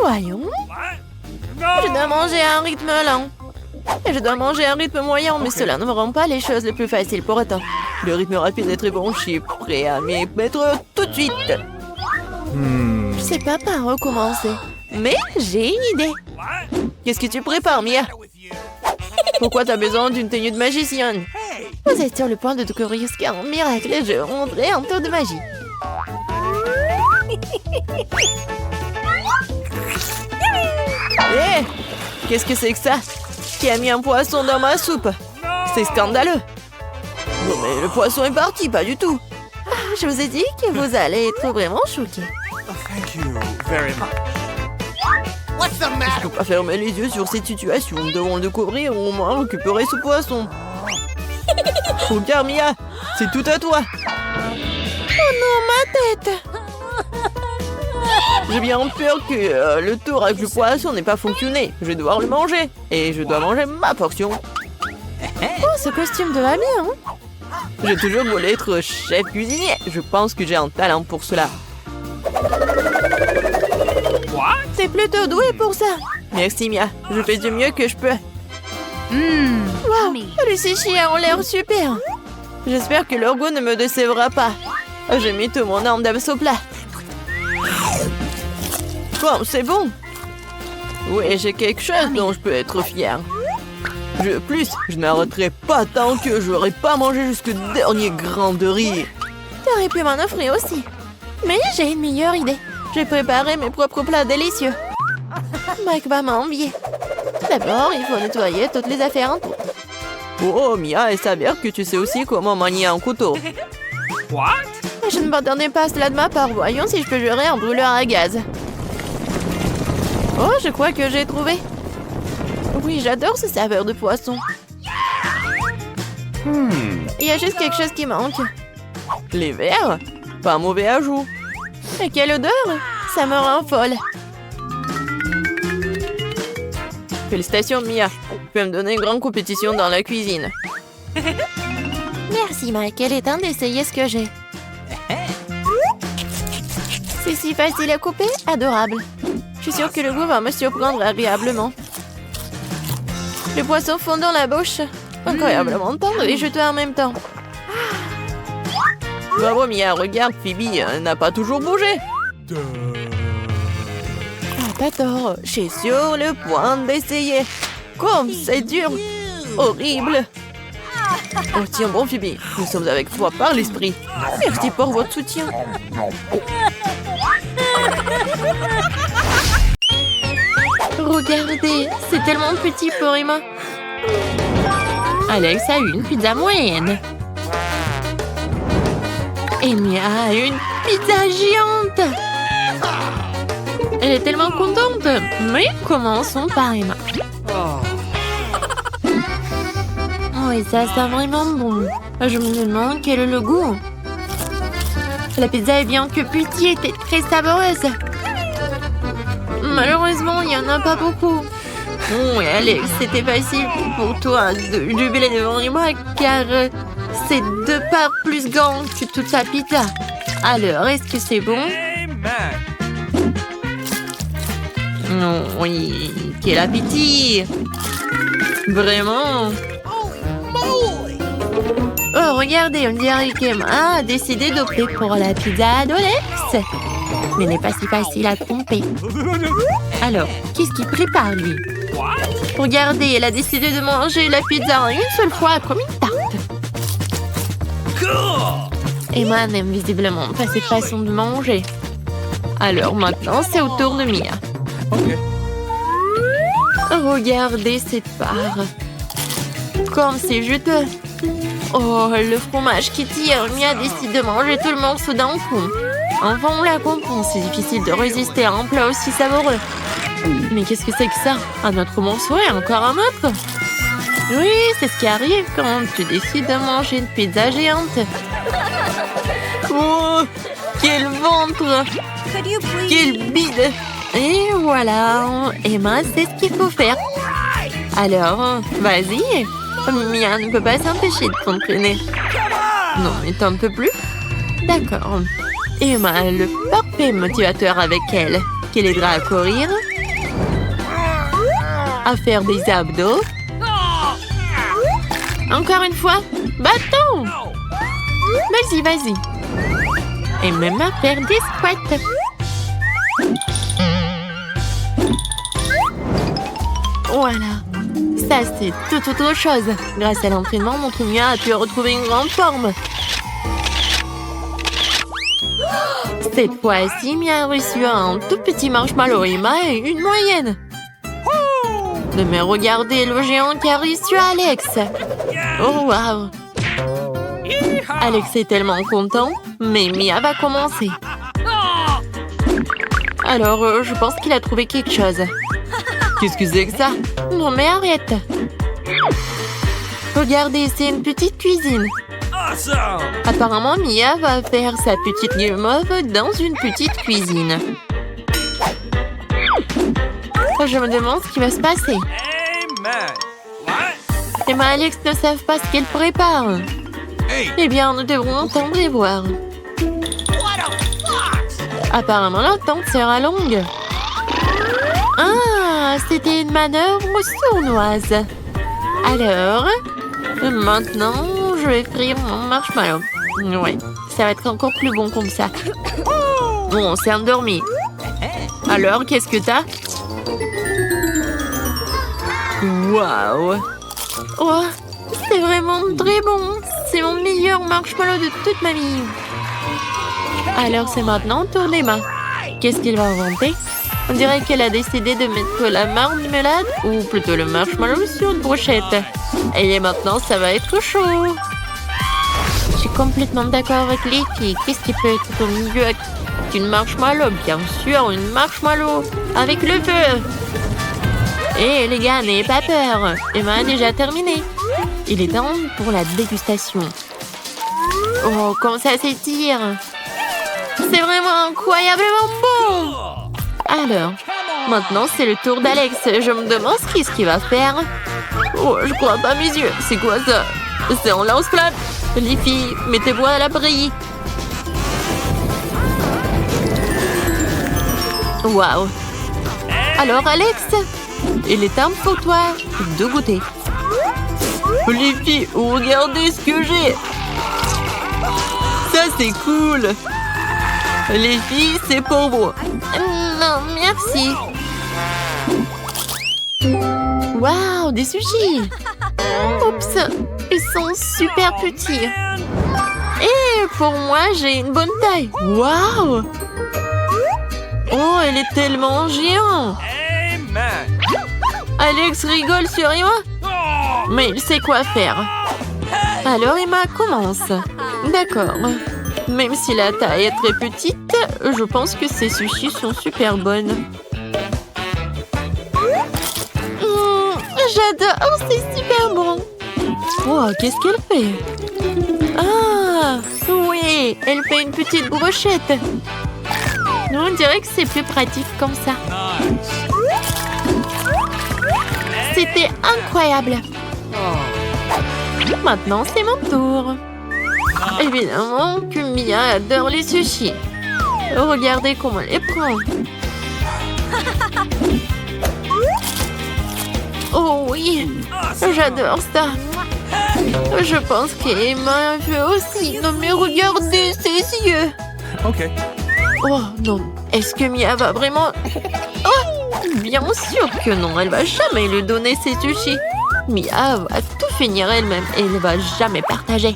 Voyons. Je dois manger à un rythme lent. Et je dois manger à un rythme moyen, mais cela ne me rend pas les choses les plus faciles pour autant. Le rythme rapide est très bon, je suis prêt à m'y mettre tout de suite. Je sais pas par où commencer, mais j'ai une idée. Qu'est-ce que tu prépares, Mia? Pourquoi t'as besoin d'une tenue de magicienne? Vous êtes sur le point de découvrir ce qu'est un miracle et je rendrai un tour de magie. Hé! Qu'est-ce que c'est que ça? Qui a mis un poisson dans ma soupe? C'est scandaleux. Non mais le poisson est parti, pas du tout. Ah, je vous ai dit que vous allez être vraiment choqués. Oh, thank you very much. What's the Je matter? peux pas fermer les yeux sur cette situation. Nous devons le découvrir ou au moins récupérer ce poisson. Regarde, Mia, c'est tout à toi. Oh non, ma tête. J'ai bien peur que le tour avec le poisson n'ait pas fonctionné. Je vais devoir le manger. Et je dois manger ma portion. Oh, ce costume te va bien, hein? J'ai toujours voulu être chef cuisinier. Je pense que j'ai un talent pour cela. T'es plutôt doué pour ça. Merci, Mia. Je fais du mieux que je peux. Wow, les sushis ont l'air super. J'espère que leur goût ne me décevra pas. J'ai mis tout mon âme d'âme au plat. Wow, c'est bon. Oui, j'ai quelque chose dont je peux être fière. Je n'arrêterai pas tant que j'aurai pas mangé jusqu'au dernier grain de riz. T'aurais pu m'en offrir aussi. Mais j'ai une meilleure idée. J'ai préparé mes propres plats délicieux. Mike va m'envier. D'abord, il faut nettoyer toutes les affaires en tout. Oh, Mia, il s'avère que tu sais aussi comment manier un couteau. What? Je ne m'attendais pas à cela de ma part. Voyons si je peux gérer un brûleur à gaz. Oh, je crois que j'ai trouvé. Oui, j'adore ce saveur de poisson. Il y a juste quelque chose qui manque. Les verres? Pas un mauvais ajout. Et quelle odeur! Ça me rend folle. Félicitations, Mia. Tu peux me donner une grande compétition dans la cuisine. Merci, Mike. Il est temps d'essayer ce que j'ai. C'est si facile à couper, adorable. Je suis sûre que le goût va me surprendre agréablement. Le poisson fond dans la bouche. Incroyablement tendre et juteux en même temps. Bravo, Mia. Regarde, Phoebe n'a pas toujours bougé. Ah, pas tort. Je suis sur le point d'essayer. Comme c'est dur. Horrible. Oh, tiens bon, Phoebe. Nous sommes avec toi par l'esprit. Merci pour votre soutien. Regardez, c'est tellement petit pour Emma. Alex a eu une pizza moyenne. Amy a une pizza géante. Elle est tellement contente. Mais commençons par Emma. Oh, et ça sent vraiment bon. Je me demande quel est le goût. La pizza est bien que petite et très savoureuse. Malheureusement, il n'y en a pas beaucoup. Oh, et Alex, c'était facile pour toi de jubiler devant Emma car c'est 2 parts plus grand que toute sa pizza. Alors, est-ce que c'est bon? Non, oui, quel appétit! Vraiment? Oh, regardez, on dirait qu'Emma a décidé d'opter pour la pizza d'Alex. mais n'est pas si facile à tromper. Alors, qu'est-ce qu'il prépare, lui? Regardez, elle a décidé de manger la pizza une seule fois comme une tarte. Emma n'aime visiblement pas cette façon de manger. Alors maintenant, c'est au tour de Mia. Okay. Regardez cette part. Comme c'est juteux. Oh, le fromage qui tire. Mia décide de manger tout le morceau d'un coup. Enfin, on la comprend. C'est difficile de résister à un plat aussi savoureux. Mais qu'est-ce que c'est que ça? Un autre morceau et encore un autre? Oui, c'est ce qui arrive quand tu décides de manger une pizza géante. Oh, quel ventre! Quel bide! Et voilà, Emma sait ce qu'il faut faire. Alors, vas-y. Mia ne peut pas s'empêcher de t'entraîner. Non, mais t'en peux plus? D'accord. Emma a le parfait motivateur avec elle, qui l'aidera à courir, à faire des abdos. Encore une fois, bâton! Vas-y, vas-y. Et même à faire des squats. Voilà. Ça, c'est tout autre chose. Grâce à l'entraînement, notre Mia a pu retrouver une grande forme. Cette fois-ci, Mia a reçu un tout petit marshmallow Emma et une moyenne. Mais regardez le géant qui a reçu Alex. Oh, waouh. Alex est tellement content, mais Mia va commencer. Alors, je pense qu'il a trouvé quelque chose. Qu'est-ce que c'est que ça? Non, mais arrête. Regardez, c'est une petite cuisine. Apparemment, Mia va faire sa petite guimauve dans une petite cuisine. Je me demande ce qui va se passer. Emma et Alex ne savent pas ce qu'elle prépare. Eh bien, nous devrons attendre et voir. Apparemment, l'attente sera longue. Ah, c'était une manœuvre sournoise. Alors, maintenant, je vais frire mon marshmallow. Ouais, ça va être encore plus bon comme ça. Bon, on s'est endormi. Alors, qu'est-ce que t'as? Waouh! Oh, c'est vraiment très bon. C'est mon meilleur marshmallow de toute ma vie. Alors, c'est maintenant tour d'Emma. Qu'est-ce qu'elle va inventer? On dirait qu'elle a décidé de mettre la marmelade, ou plutôt le marshmallow, sur une brochette. Et maintenant, ça va être chaud. Je suis complètement d'accord avec les filles. Qu'est-ce qui peut être au milieu d'une marshmallow? Bien sûr, une marshmallow avec le feu. Et les gars, n'ayez pas peur. Emma a déjà terminé. Il est temps pour la dégustation. Oh, comme ça s'étire. C'est vraiment incroyablement bon. Alors, maintenant, c'est le tour d'Alex. Je me demande qu'est-ce qu'il va faire. Oh, je crois pas mes yeux. C'est quoi ça? C'est un lance-flamme. Les filles, mettez-vous à l'abri. Waouh. Alors, Alex, il est temps pour toi de goûter. Les filles, regardez ce que j'ai. Ça, c'est cool. Les filles, c'est pour vous. Non, merci. Waouh, des sushis. Oups, ils sont super petits. Et pour moi, j'ai une bonne taille. Waouh. Oh, elle est tellement géante. Alex rigole sur Emma. Mais il sait quoi faire. Alors Emma commence. D'accord. Même si la taille est très petite, je pense que ces sushis sont super bonnes. J'adore, c'est super bon. Oh, qu'est-ce qu'elle fait? Ah, oui, elle fait une petite brochette. On dirait que c'est plus pratique comme ça. C'était incroyable. Maintenant, c'est mon tour. Évidemment que Mia adore les sushis. Regardez comment elle les prend. Oh oui, j'adore ça. Je pense qu'Emma veut aussi. Non mais regardez ses yeux. Okay. Oh non, est-ce que Mia va vraiment... Oh, bien sûr que non, elle va jamais lui donner ses sushis. Mia va tout finir elle-même et elle va jamais partager.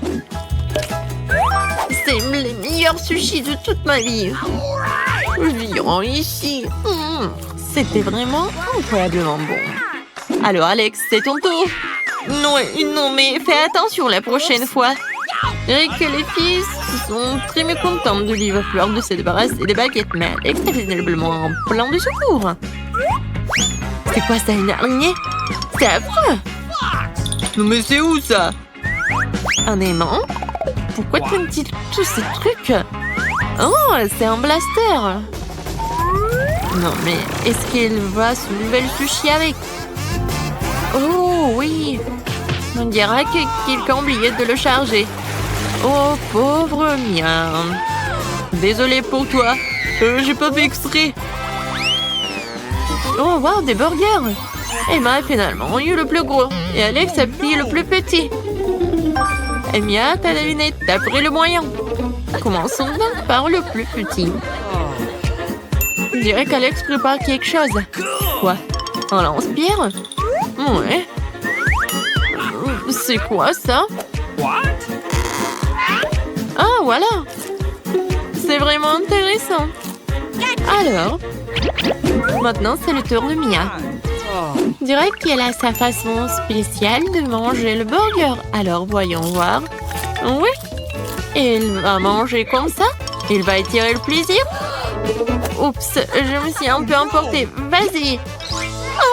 C'est les meilleurs sushis de toute ma vie. Viens ici. C'était vraiment incroyablement bon. Alors Alex, c'est ton tour. Non, non, mais fais attention la prochaine fois. Je dirais que les filles sont très mécontentes de lui. Il va falloir de se débarrasser des baguettes, mais Alex est visiblement en plan de secours. C'est quoi ça, une araignée? C'est affreux. Non mais c'est où ça? Un aimant? Pourquoi traîne-t-il tous ces trucs? Oh, c'est un blaster. Non mais est-ce qu'il va soulever le sushi avec? Oh oui. On dirait que quelqu'un a oublié de le charger. Oh, pauvre Mia. Désolée pour toi. J'ai pas fait exprès. Oh, wow, des burgers. Emma a finalement eu le plus gros. Et Alex a pris le plus petit. Et Mia, t'as deviné, t'as pris le moyen. Commençons donc par le plus petit. Je dirais qu'Alex prépare quelque chose. Quoi? On l'inspire? Ouais. C'est quoi ça? Ah, voilà. C'est vraiment intéressant. Alors, maintenant c'est le tour de Mia. Je dirais qu'elle a sa façon spéciale de manger le burger. Alors voyons voir. Oui. Elle va manger comme ça. Il va étirer le plaisir. Oups, je me suis un peu emportée. Vas-y.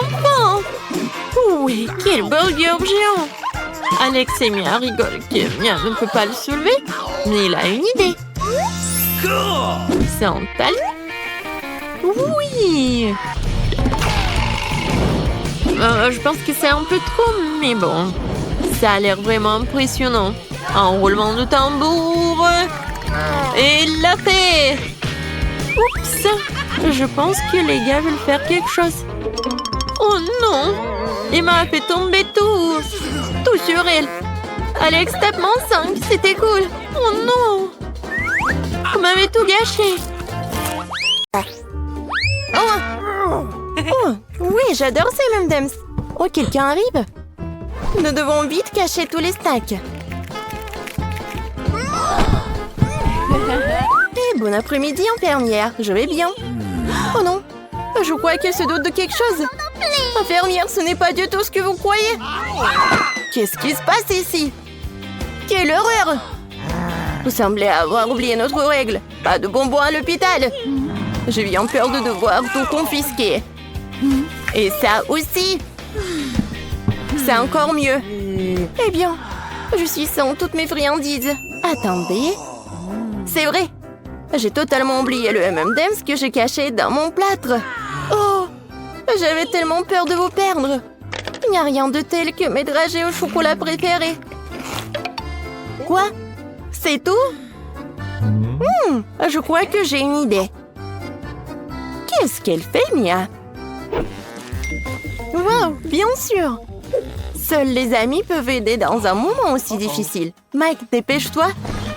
Enfin. Oui, quel burger géant. Alex et Mia rigolent que Mia ne peut pas le soulever, mais il a une idée. C'est en taille. Oui. Je pense que c'est un peu trop, mais bon. Ça a l'air vraiment impressionnant. Un roulement de tambour. Et il l'a fait. Oups. Je pense que les gars veulent faire quelque chose. Oh non. Emma a fait tomber tout sur elle. Alex tape mon 5, c'était cool. Oh non. Vous m'avez tout gâché. Oh, oui, j'adore ces M&M's. Oh, quelqu'un arrive. Nous devons vite cacher tous les snacks. Eh, bon après-midi, infirmière. Je vais bien. Oh non, je crois qu'elle se doute de quelque chose. Infirmière, ce n'est pas du tout ce que vous croyez. Qu'est-ce qui se passe ici? Quelle horreur! Vous semblez avoir oublié notre règle. Pas de bonbons à l'hôpital. J'ai bien peur de devoir tout confisquer. Et ça aussi. C'est encore mieux. Eh bien, je suis sans toutes mes friandises. Attendez. C'est vrai. J'ai totalement oublié le M&M's que j'ai caché dans mon plâtre. Oh, j'avais tellement peur de vous perdre. Il n'y a rien de tel que mes dragées au chocolat préférés. Quoi? C'est tout? Je crois que j'ai une idée. Qu'est-ce qu'elle fait, Mia? Wow, bien sûr. Seuls les amis peuvent aider dans un moment aussi difficile. Mike, dépêche-toi.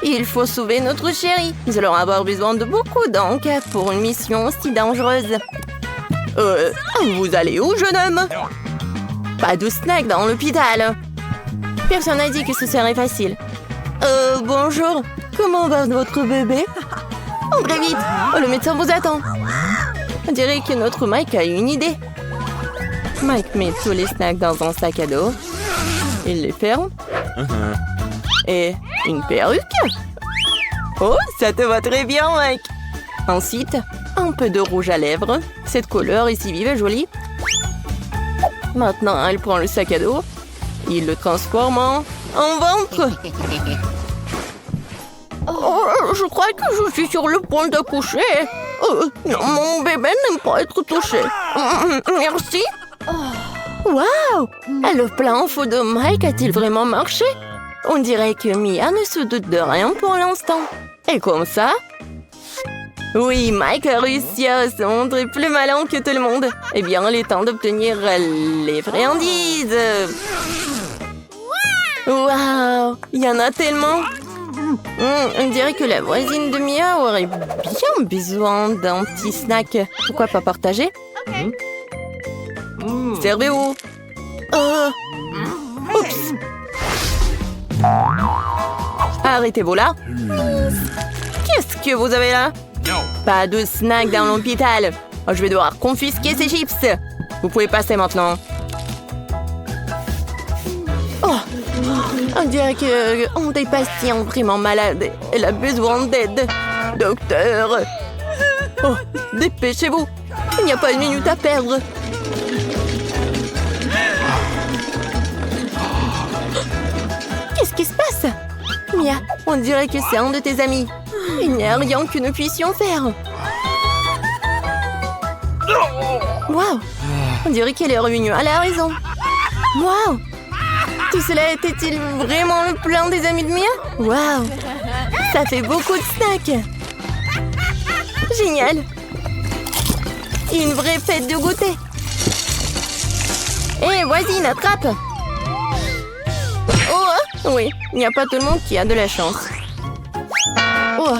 Il faut sauver notre chérie. Nous allons avoir besoin de beaucoup d'encre pour une mission aussi dangereuse. Vous allez où, jeune homme? Pas de snack dans l'hôpital. Personne n'a dit que ce serait facile. Bonjour. Comment va votre bébé? Entrez vite. Le médecin vous attend. On dirait que notre Mike a une idée. Mike met tous les snacks dans un sac à dos. Il les ferme. Et une perruque. Oh, ça te va très bien, Mike. Ensuite, un peu de rouge à lèvres. Cette couleur est si vive et jolie. Maintenant, elle prend le sac à dos. Il le transforme en ventre. Oh, je crois que je suis sur le point d'accoucher. Non, mon bébé n'aime pas être touché. Merci. Waouh! Le plan fou de Mike a-t-il vraiment marché? On dirait que Mia ne se doute de rien pour l'instant. Et comme ça? Oui, Mike a réussi à se montrer plus malin que tout le monde. Eh bien, il est temps d'obtenir les friandises. Waouh! Il y en a tellement. On dirait que la voisine de Mia aurait bien besoin d'un petit snack. Pourquoi pas partager? Servez-vous. Oups. Arrêtez-vous là. Qu'est-ce que vous avez là? Pas de snack dans l'hôpital. Oh, je vais devoir confisquer ces chips. Vous pouvez passer maintenant. Oh, on dirait que des patients vraiment malades. Elle a besoin d'aide. Docteur. Oh, dépêchez-vous. Il n'y a pas une minute à perdre. Qu'est-ce qui se passe? Mia, on dirait que c'est un de tes amis. Il n'y a rien que nous puissions faire. Waouh! On dirait qu'elle est revenue à la raison. Waouh! Tout cela était-il vraiment le plan des amis de Mia? Waouh! Ça fait beaucoup de snacks. Génial! Une vraie fête de goûter. Hé, voisine, attrape! Oh, oui, il n'y a pas tout le monde qui a de la chance. Oh,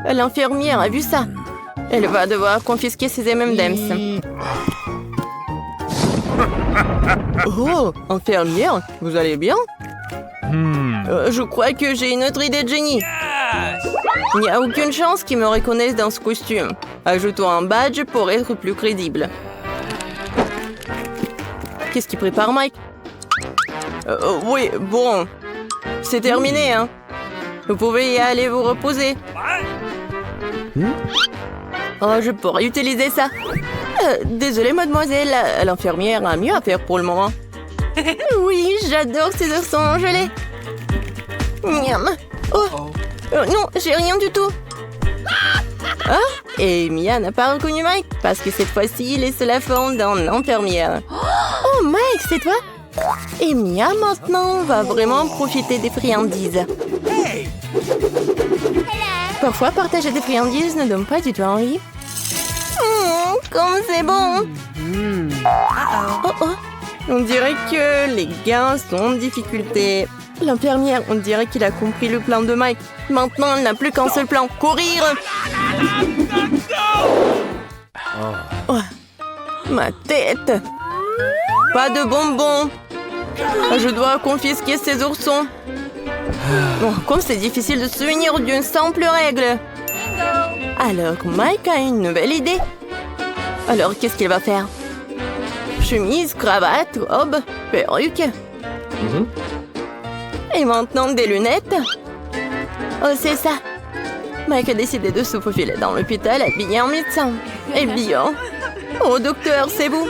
l'infirmière a vu ça. Elle va devoir confisquer ses M&M's. Oh, infirmière, vous allez bien? Je crois que j'ai une autre idée de génie. Il n'y a aucune chance qu'ils me reconnaissent dans ce costume. Ajoutons un badge pour être plus crédible. Qu'est-ce qu'il prépare, Mike? Oui, bon. C'est terminé, hein. Vous pouvez y aller vous reposer. Oh, je pourrais utiliser ça. Désolée, mademoiselle, l'infirmière a mieux à faire pour le moment. Oui, j'adore ces oursons gelés. Miam. Oh, non, j'ai rien du tout. Ah, et Mia n'a pas reconnu Mike parce que cette fois-ci, il est sous la forme d'un infirmière. Oh, Mike, c'est toi? Et Mia, maintenant, va vraiment profiter des friandises. Parfois, partager des friandises ne donne pas du tout envie. Comme c'est bon! Oh oh! On dirait que les gars sont en difficulté. L'infirmière, on dirait qu'il a compris le plan de Mike. Maintenant, elle n'a plus qu'un seul plan. Courir! Oh, ma tête! Pas de bonbons! Je dois confisquer ces oursons. Oh, comme c'est difficile de se souvenir d'une simple règle. Alors, Mike a une nouvelle idée. Alors, qu'est-ce qu'il va faire? Chemise, cravate, robe, perruque. Et maintenant, des lunettes. Oh, c'est ça. Mike a décidé de se faufiler dans l'hôpital habillé en médecin. Eh bien. Oh, docteur, c'est vous.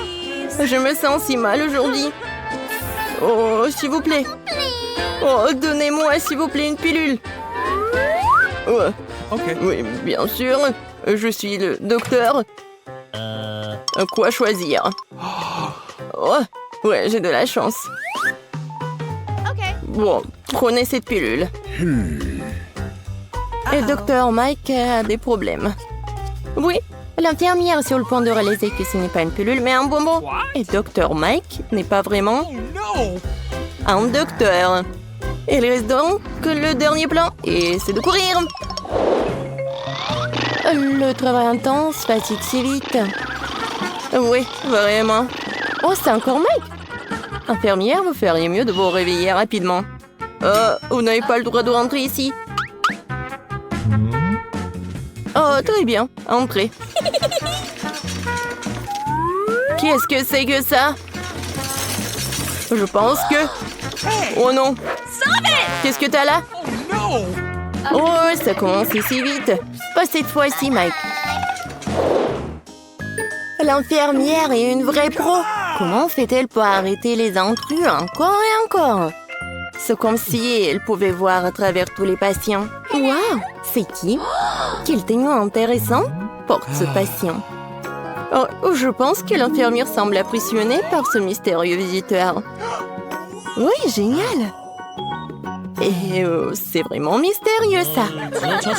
Je me sens si mal aujourd'hui. Oh, s'il vous plaît. Oh, donnez-moi, s'il vous plaît, une pilule. Oh. Okay. Oui, bien sûr. Je suis le docteur. Quoi choisir? Oh, ouais, j'ai de la chance. Bon, prenez cette pilule. Et docteur Mike a des problèmes. Oui, l'infirmière est sur le point de réaliser que ce n'est pas une pilule, mais un bonbon. Et docteur Mike n'est pas vraiment un docteur. Il reste donc que le dernier plan, et c'est de courir. Le travail intense fatigue si vite. Oui, vraiment. Oh, c'est encore Mike. Infirmière, vous feriez mieux de vous réveiller rapidement. Vous n'avez pas le droit de rentrer ici. Oh, très bien. Entrez. Qu'est-ce que c'est que ça? Je pense que... Oh non. Qu'est-ce que t'as là? Oh, ça commence si vite. Pas cette fois-ci, Mike. L'infirmière est une vraie pro. Comment fait-elle pour arrêter les intrus encore et encore? C'est comme si elle pouvait voir à travers tous les patients. Waouh, c'est qui? Quel témoin intéressant porte ce patient. Oh, je pense que l'infirmière semble impressionnée par ce mystérieux visiteur. Oui, génial. Et c'est vraiment mystérieux, ça.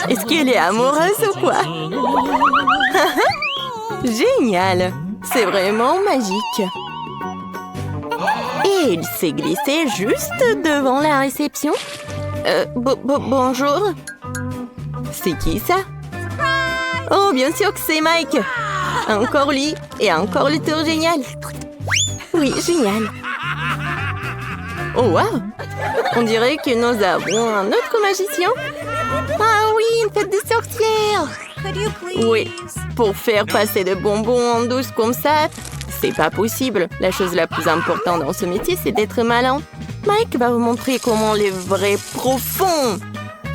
Est-ce qu'elle est amoureuse ou quoi? Génial. C'est vraiment magique. Et il s'est glissé juste devant la réception. Bonjour. C'est qui ça? Oh, bien sûr que c'est Mike. Encore lui et encore le tour génial. Oui, génial. Oh, wow. On dirait que nous avons un autre magicien. Ah oui, une fête de sorcières. Oui, pour faire passer des bonbons en douce comme ça, c'est pas possible. La chose la plus importante dans ce métier, c'est d'être malin. Mike va vous montrer comment les vrais profonds.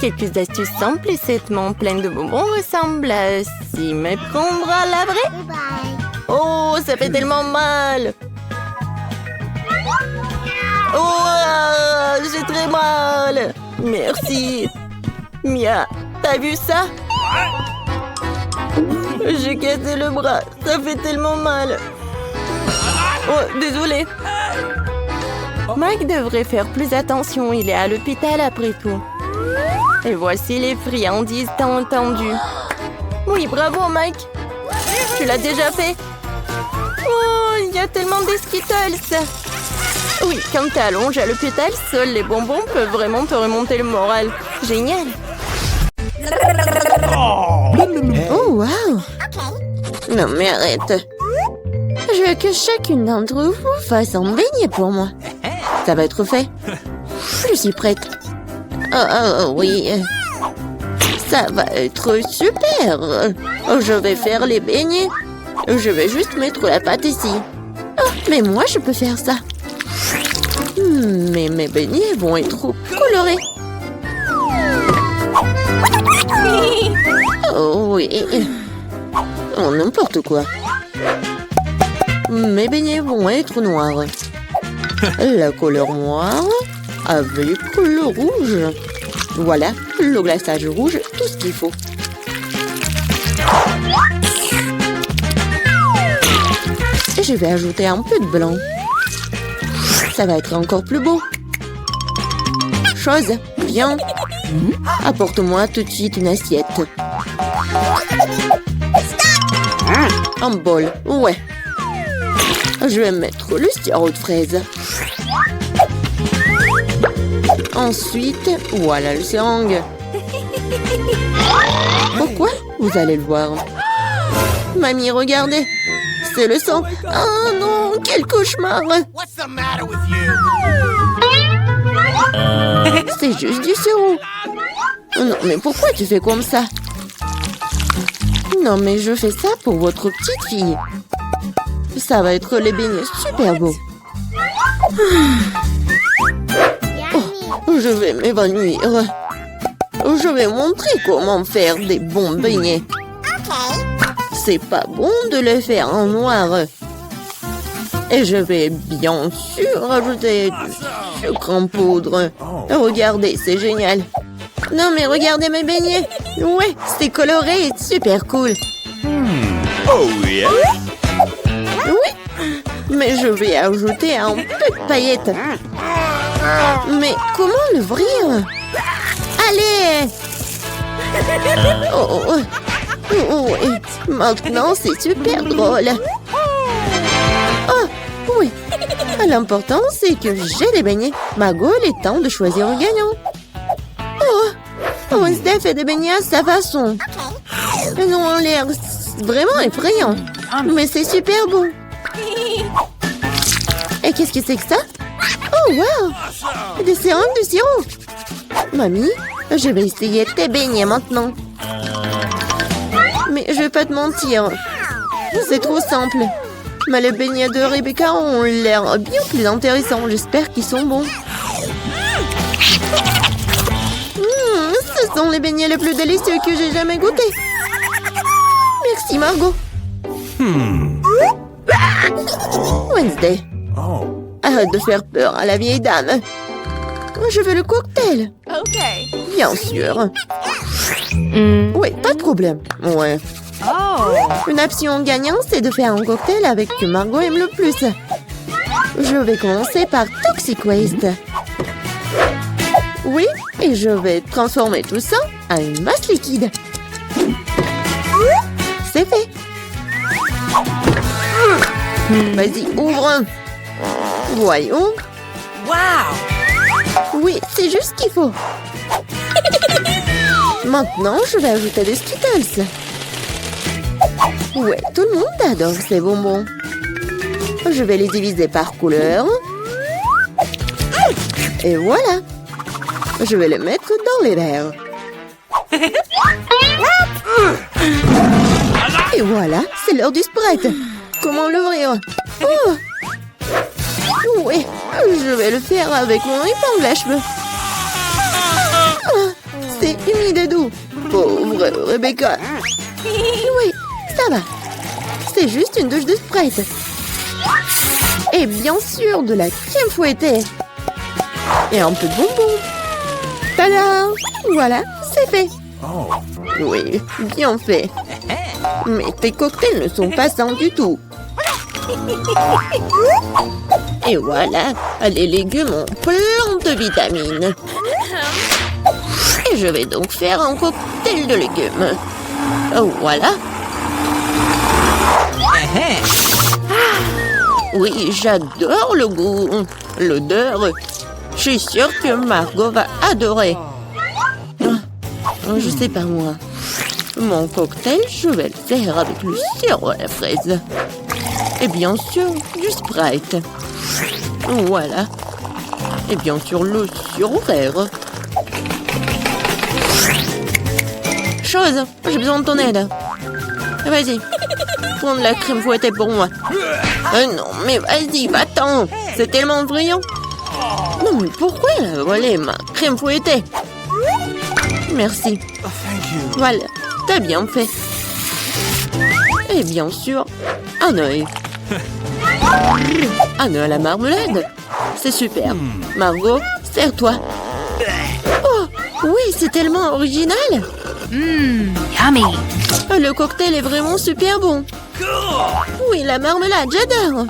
Quelques astuces simples et certainement pleines de bonbons ressemblent à s'y méprendre à la vraie. Oh, ça fait tellement mal. Oh, j'ai très mal. Merci. Mia, t'as vu ça? J'ai cassé le bras. Ça fait tellement mal. Oh, désolé. Mike devrait faire plus attention. Il est à l'hôpital après tout. Et voici les friandises tant attendues. Oui, bravo, Mike. Tu l'as déjà fait? Oh, il y a tellement de Skittles. Oui, quand t'es allongé à l'hôpital, seuls les bonbons peuvent vraiment te remonter le moral. Génial. Oh, wow. Non, mais arrête. Je veux que chacune d'entre vous fasse un beignet pour moi. Ça va être fait. Je suis prête. Oh, oui. Ça va être super. Je vais faire les beignets. Je vais juste mettre la pâte ici. Oh, mais moi, je peux faire ça. Mais mes beignets vont être trop colorés. Oh oui. Oh, n'importe quoi. Mes beignets vont être noirs. La couleur noire avec le rouge. Voilà, le glaçage rouge, tout ce qu'il faut. Et je vais ajouter un peu de blanc. Ça va être encore plus beau. Chose, viens. Apporte-moi tout de suite une assiette. Un bol, ouais. Je vais mettre le sirop de fraise. Ensuite, voilà le seringue. Pourquoi? Vous allez le voir. Mamie, regardez. C'est le sang. Oh non, quel cauchemar. C'est juste du sirop. Non, mais pourquoi tu fais comme ça? Non, mais je fais ça pour votre petite fille. Ça va être les beignets super beaux. Oh, je vais m'évanouir. Je vais montrer comment faire des bons beignets. C'est pas bon de les faire en noir. Et je vais bien sûr ajouter du sucre en poudre. Regardez, c'est génial. Non mais regardez mes beignets. Ouais, c'est coloré et super cool. Oh yeah. Oui, mais je vais ajouter un peu de paillettes. Mais comment l'ouvrir? Allez! Oh, oui. Maintenant, c'est super drôle. Oh, oui. L'important, c'est que j'ai des beignets. Margot, il est temps de choisir un gagnant. Oh, Wednesday fait des beignets à sa façon. Ils ont l'air vraiment effrayants. Mais c'est super beau. Et qu'est-ce que c'est que ça? Oh, wow! Des seringues de sirop. Mamie, je vais essayer tes beignets maintenant. Mais je vais pas te mentir. C'est trop simple. Mais les beignets de Rebecca ont l'air bien plus intéressants. J'espère qu'ils sont bons. Ce sont les beignets les plus délicieux que j'ai jamais goûtés. Merci, Margot. Wednesday. Arrête de faire peur à la vieille dame. Je veux le cocktail. Ok. Bien sûr. Oui, pas de problème. Ouais. Une option gagnante, c'est de faire un cocktail avec que Margot aime le plus. Je vais commencer par Toxic Waste. Oui, et je vais transformer tout ça en une masse liquide. C'est fait. Vas-y, ouvre. Voyons. Wow! Oui, c'est juste ce qu'il faut. Maintenant, je vais ajouter des Skittles. Ouais, tout le monde adore ces bonbons. Je vais les diviser par couleur. Et voilà. Je vais les mettre dans les verres. Et voilà, c'est l'heure du Sprite. Comment l'ouvrir? Oh! Oui, je vais le faire avec mon épingle à cheveux. Ah, c'est humide et doux. Pauvre Rebecca. Oui, ça va. C'est juste une douche de Sprite. Et bien sûr, de la crème fouettée. Et un peu de bonbons. Tada! Voilà, c'est fait. Oui, bien fait. Mais tes cocktails ne sont pas sains du tout. Et voilà, les légumes ont plein de vitamines. Et je vais donc faire un cocktail de légumes. Voilà. Oui, j'adore le goût, l'odeur. Je suis sûre que Margot va adorer. Je sais pas moi. Mon cocktail, je vais le faire avec le sirop à la fraise. Et bien sûr, du Sprite. Voilà. Et bien sûr, le sirop vert. Chose, j'ai besoin de ton aide. Vas-y, prends de la crème fouettée pour moi. Non, mais vas-y, va-t'en. C'est tellement brillant. Non, mais pourquoi elle a volé ma crème fouettée? Merci. Voilà, t'as bien fait. Et bien sûr, un œil. Un œil à la marmelade. C'est super. Margot, sers-toi. Oh, oui, c'est tellement original. Yummy. Le cocktail est vraiment super bon. Oui, la marmelade, j'adore.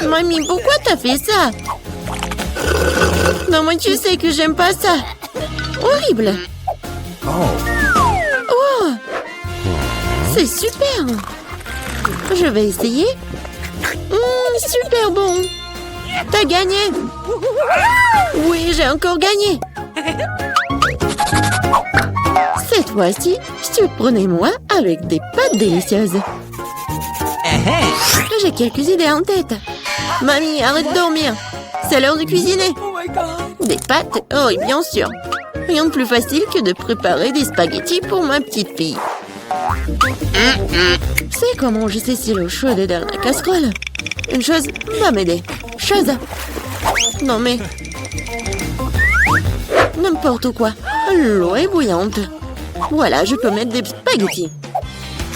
Mamie, pourquoi t'as fait ça? Non, moi, tu sais que j'aime pas ça. Horrible. Oh, c'est super. Je vais essayer. Super bon. T'as gagné. Oui, j'ai encore gagné. Cette fois-ci, surprenez-moi avec des pâtes délicieuses. J'ai quelques idées en tête. Mamie, arrête de dormir. C'est l'heure de cuisiner. Des pâtes? Oh, oui, bien sûr. Rien de plus facile que de préparer des spaghettis pour ma petite fille. C'est comment je sais si l'eau chaude est dans la casserole? Une chose va m'aider. Chose. Non mais... N'importe quoi. L'eau est bouillante. Voilà, je peux mettre des spaghettis.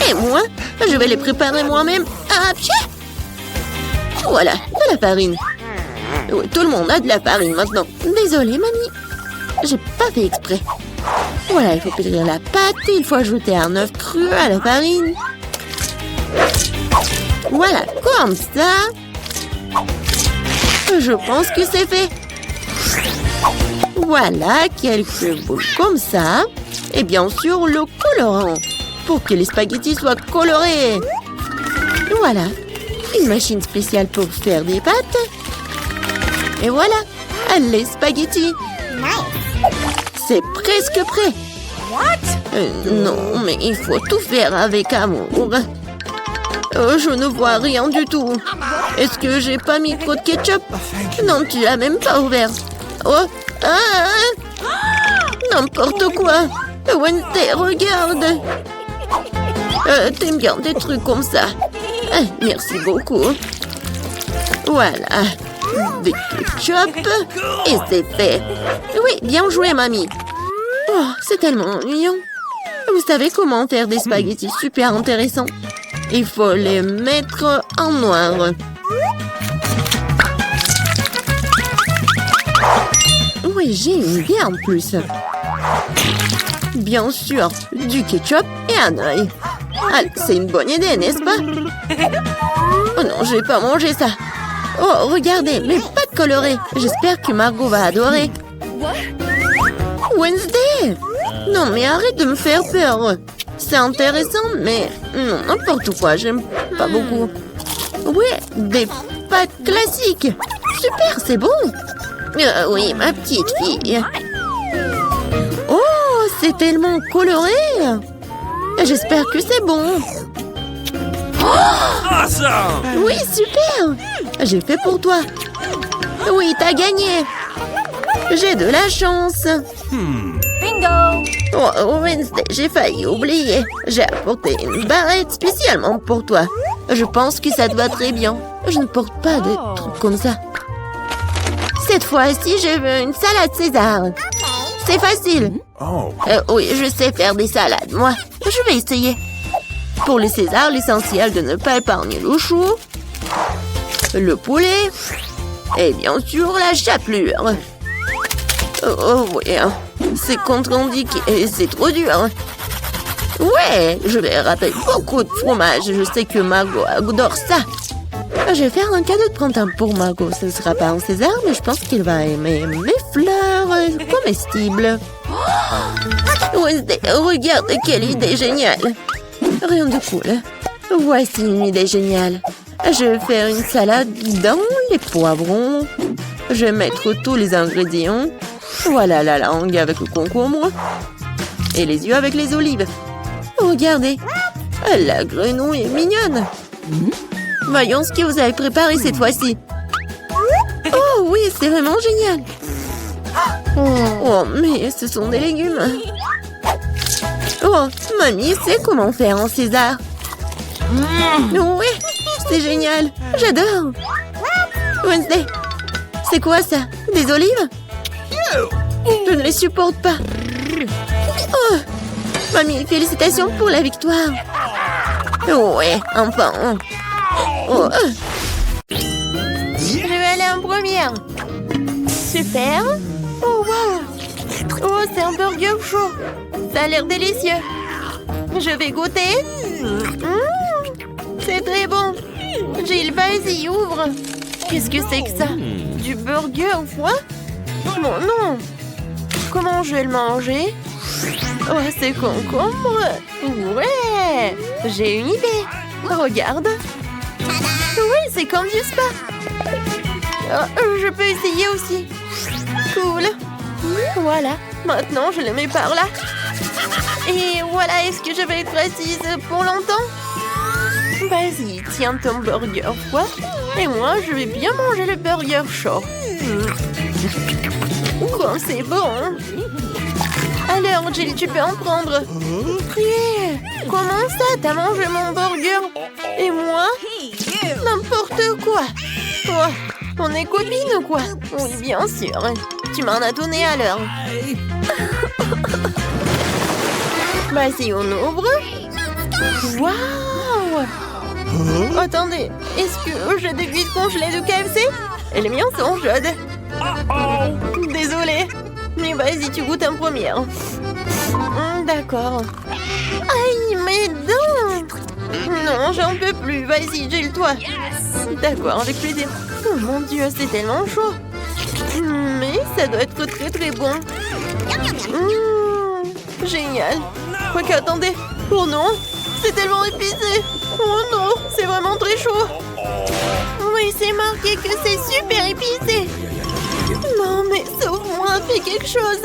Et moi, je vais les préparer moi-même. Ah, pied! Voilà, de la farine. Oui, tout le monde a de la farine maintenant. Désolée, mamie. J'ai pas fait exprès. Voilà, il faut pétrir la pâte. Il faut ajouter un œuf cru à la farine. Voilà, comme ça. Je pense que c'est fait. Voilà, quelques boules comme ça. Et bien sûr, le colorant. Pour que les spaghettis soient colorés. Voilà, une machine spéciale pour faire des pâtes. Et voilà, les spaghettis. C'est presque prêt. Non, mais il faut tout faire avec amour. Je ne vois rien du tout. Est-ce que j'ai pas mis trop de ketchup? Non, tu l'as même pas ouvert. Oh, n'importe quoi. Wednesday, regarde. T'aimes bien des trucs comme ça. Merci beaucoup. Voilà. Des ketchup. Et c'est fait. Oui, bien joué, mamie. Oh, c'est tellement ennuyant. Vous savez comment faire des spaghettis super intéressants? Il faut les mettre en noir. Oui, j'ai une idée en plus. Bien sûr, du ketchup et un œil. Allez, c'est une bonne idée, n'est-ce pas? Oh non, je vais pas manger ça. Oh, regardez, mes pâtes colorées. J'espère que Margot va adorer. Wednesday! Non, mais arrête de me faire peur. C'est intéressant, mais non, n'importe quoi, j'aime pas beaucoup. Ouais, des pâtes classiques. Super, c'est bon. Oui, ma petite fille. c'est tellement coloré. J'espère que c'est bon. Awesome! Oui, super. J'ai fait pour toi. Oui, t'as gagné. J'ai de la chance. Bingo! Oh, Wednesday, j'ai failli oublier. J'ai apporté une barrette spécialement pour toi. Je pense que ça te va très bien. Je ne porte pas de trucs comme ça. Cette fois-ci, je veux une salade César. C'est facile. Oh. Oui, je sais faire des salades, moi. Je vais essayer. Pour le César, l'essentiel de ne pas épargner le chou, le poulet et bien sûr la chapelure. Oh oui, c'est contre-indiqué et c'est trop dur. Ouais, je vais râper beaucoup de fromage. Je sais que Margot adore ça. Je vais faire un cadeau de printemps pour Margot. Ce ne sera pas un César, mais je pense qu'il va aimer mes fleurs comestibles. Wednesday, regarde quelle idée géniale. Rien de cool. Voici une idée géniale. Je vais faire une salade dans les poivrons. Je vais mettre tous les ingrédients. Voilà la langue avec le concombre. Et les yeux avec les olives. Regardez. La grenouille est mignonne. Voyons ce que vous avez préparé cette fois-ci. Oh oui, c'est vraiment génial. Oh, mais ce sont des légumes. Oh, mamie sait comment faire un César. Oui, c'est génial. J'adore. Wednesday, c'est quoi ça? Des olives? Je ne les supporte pas. Oh, mamie, félicitations pour la victoire. Ouais, enfin. Oh. Je vais aller en première. Super. Oh, wow. Oh, c'est un burger chaud. Ça a l'air délicieux. Je vais goûter. C'est très bon. Gilles, vas-y, ouvre. Qu'est-ce que c'est que ça? Du burger froid? Bon, non. Comment je vais le manger? Oh, c'est concombre. Ouais. J'ai une idée. Regarde. Oui, c'est comme du spa. Oh, je peux essayer aussi. Cool. Voilà. Maintenant, je le mets par là. Et voilà, est-ce que je vais être assise pour longtemps? Vas-y, tiens ton burger froid. Et moi, je vais bien manger le burger chaud. Bon, c'est bon. Alors, Jill, tu peux en prendre. Yeah. Comment ça, t'as mangé mon burger? Et moi? N'importe quoi. Oh, on est copines ou quoi? Oui, bien sûr. Tu m'en as donné à l'heure. Vas-y, on ouvre. Waouh! Attendez, est-ce que j'ai des cuisses congelées de KFC? Et les miens sont chaudes. Désolée. Mais vas-y, tu goûtes en première. D'accord. Aïe, mes dents! Non, j'en peux plus. Vas-y, gèle-toi. D'accord, avec plaisir. Oh mon Dieu, c'est tellement chaud. Mais ça doit être très très bon. Génial. Quoique, attendez. Oh non, c'est tellement épicé. Oh non, c'est vraiment très chaud. Oui, c'est marqué que c'est super épicé. Non, mais sauve-moi, fais quelque chose.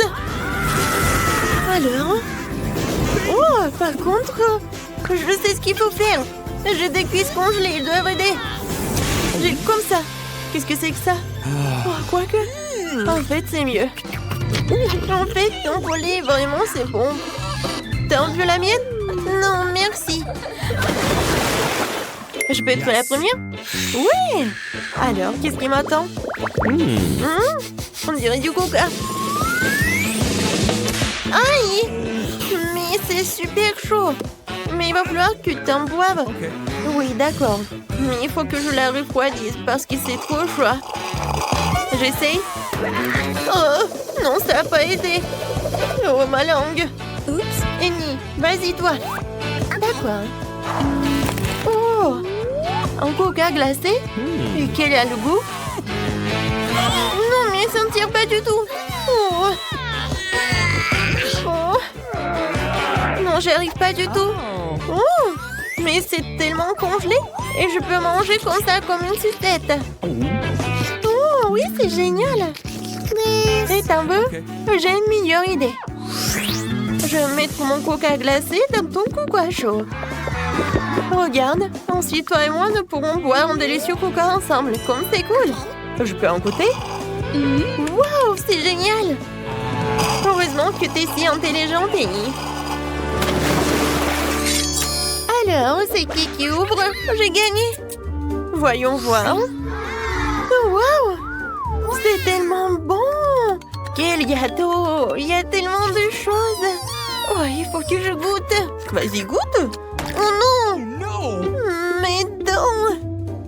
Alors? Oh, par contre, je sais ce qu'il faut faire. J'ai des cuisses congelées, ils doivent aider. J'ai comme ça. Qu'est-ce que c'est que ça? Oh, quoique. En fait, c'est mieux. En fait, ton collier, vraiment, c'est bon. T'as enlevé la mienne? Non, merci. Je peux être la première? Oui! Alors, qu'est-ce qui m'attend? On dirait du coca. Aïe! Mais c'est super chaud. Mais il va falloir que tu t'en boives. Okay. Oui, d'accord. Mais il faut que je la refroidisse parce que c'est trop chaud. J'essaye. Oh, non, ça n'a pas aidé. Oh, ma langue. Oups. Annie, vas-y, toi. D'accord. Oh, un coca glacé? Et quel a le goût? Non, mais ça ne tire pas du tout. Oh. Oh. Non, j'y arrive pas du tout. Oh, mais c'est tellement congelé. Et je peux manger comme ça, comme une sucette. Oh, oui, c'est génial. Et t'en veux? J'ai une meilleure idée. Je vais mettre mon coca glacé dans ton coca chaud. Regarde, ensuite toi et moi nous pourrons boire un délicieux coca ensemble. Comme c'est cool. Je peux en goûter? Wow, c'est génial! Heureusement que t'es si intelligent, Penny. Alors, c'est qui ouvre? J'ai gagné. Voyons voir. Wow! C'est tellement bon! Quel gâteau! Il y a tellement de choses! Oh, il faut que je goûte! Vas-y, goûte! Oh non! Mes dents!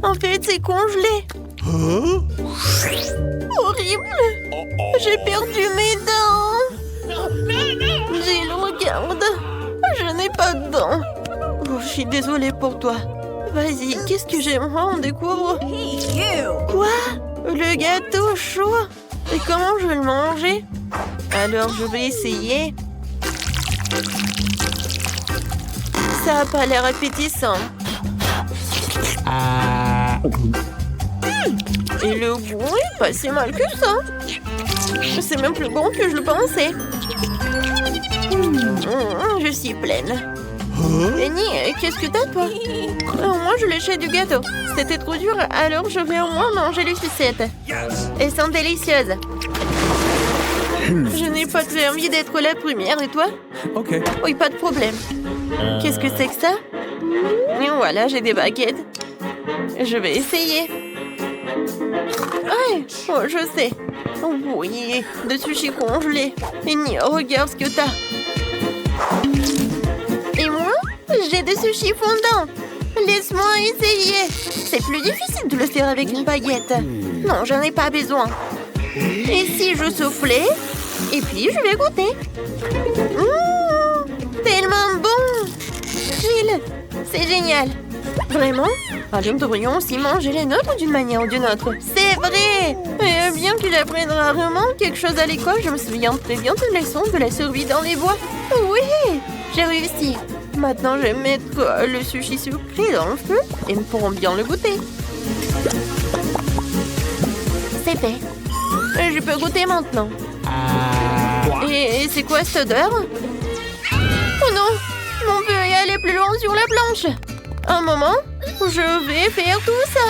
En fait, c'est congelé! Horrible! J'ai perdu mes dents! Jill, regarde! Je n'ai pas de dents! Oh, je suis désolée pour toi. Vas-y, qu'est-ce que j'aimerais on découvre? Quoi? Le gâteau chaud? Et comment je vais le manger? Alors, je vais essayer. Ça n'a pas l'air appétissant. Et le goût est pas si mal que ça. C'est même plus bon que je le pensais. Je suis pleine. Penny, qu'est-ce que t'as, toi? Moi, je léchais du gâteau. C'était trop dur, alors je vais au moins manger les sucettes. Elles sont délicieuses. Je n'ai pas très envie d'être la première, et toi? Ok. Oui, pas de problème. Qu'est-ce que c'est que ça? Et voilà, j'ai des baguettes. Je vais essayer. Ouais, oh, je sais. Oui, de sushis congelés. Penny, regarde ce que t'as. Et moi, j'ai des sushis fondants. Laisse-moi essayer. C'est plus difficile de le faire avec une baguette. Non, j'en ai pas besoin. Et si je soufflais? Et puis, je vais goûter. Tellement bon! Jill, c'est génial. Vraiment? Alors, nous devrions aussi manger les nôtres d'une manière ou d'une autre. C'est vrai! Et bien qu'il apprenne rarement quelque chose à l'école, je me souviens très bien de la leçon de la survie dans les bois. Oui! J'ai réussi. Maintenant, je vais mettre le sushi sucré dans le feu et nous pourrons bien le goûter. C'est fait. Je peux goûter maintenant. Et c'est quoi cette odeur? Oh non! Mon feu est allé plus loin sur la planche. Un moment, je vais faire tout ça.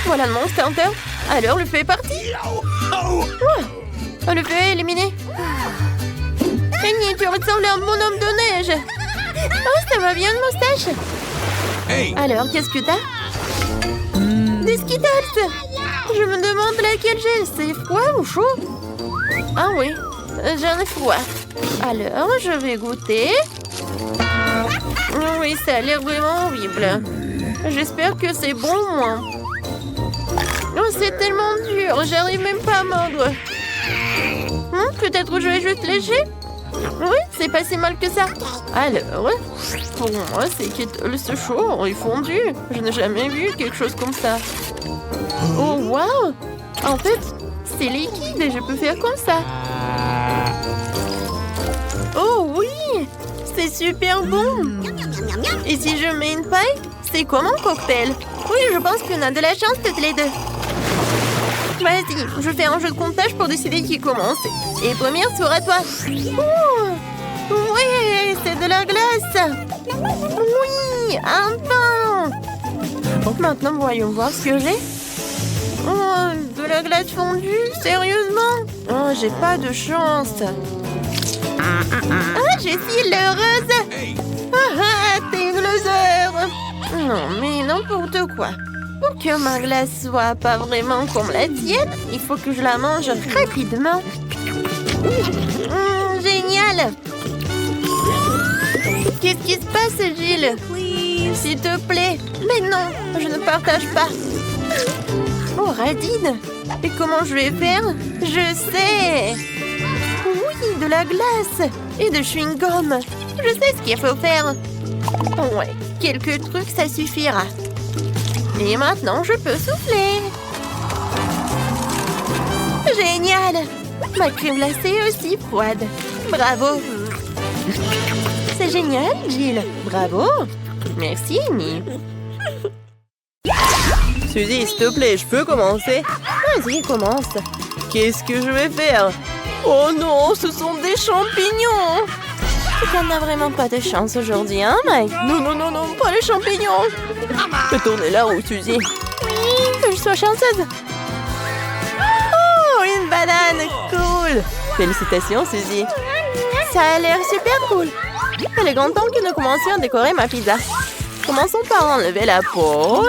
Voilà le Monster Hunter. Alors, le feu est parti. Oh, le feu est éliminé. Penny, tu ressembles à un bonhomme de neige. Oh, ça va bien, une moustache. Hey. Alors, qu'est-ce que t'as? Des Skittles. Je me demande laquelle j'ai. C'est froid ou chaud? Ah oui, j'en ai froid. Alors, je vais goûter. Oui, ça a l'air vraiment horrible. J'espère que c'est bon, moi. Oh, c'est tellement dur, j'arrive même pas à mordre. Peut-être je vais juste lécher? Oui, c'est pas si mal que ça. Alors, pour moi, c'est Skittles chaud et fondu. Je n'ai jamais vu quelque chose comme ça. Oh, wow! En fait, c'est liquide et je peux faire comme ça. Oh oui! C'est super bon! Et si je mets une paille, c'est comme un cocktail. Oui, je pense qu'on a de la chance toutes les deux. Vas-y, je fais un jeu de comptage pour décider qui commence. Et première sera toi. Oh, oui, c'est de la glace. Oui, enfin. Maintenant, voyons voir ce que j'ai. Oh, de la glace fondue? Sérieusement? Oh, j'ai pas de chance. Ah, j'ai si l'heureuse. Ah, t'es une loser. Non, mais n'importe quoi. Pour que ma glace soit pas vraiment comme la tienne, il faut que je la mange rapidement. Génial! Qu'est-ce qui se passe, Jill? S'il te plaît. Mais non, je ne partage pas. Oh, radine. Et comment je vais faire? Je sais. Oui, de la glace et de chewing-gum. Je sais ce qu'il faut faire. Ouais, quelques trucs, ça suffira. Et maintenant, je peux souffler. Génial! Ma crème glacée est aussi froide. Bravo! C'est génial, Jill. Bravo! Merci, Amy. Suzy, s'il te plaît, je peux commencer? Vas-y, commence. Qu'est-ce que je vais faire? Oh non, ce sont des champignons. Tu n'as vraiment pas de chance aujourd'hui, hein, Mike? Non, non, non, non, pas les champignons. Fais tourner la roue, Suzy. Oui, que je sois chanceuse. Oh, une banane, cool. Félicitations, Suzy. Ça a l'air super cool. Il est grand temps que nous commencions à décorer ma pizza. Commençons par enlever la peau.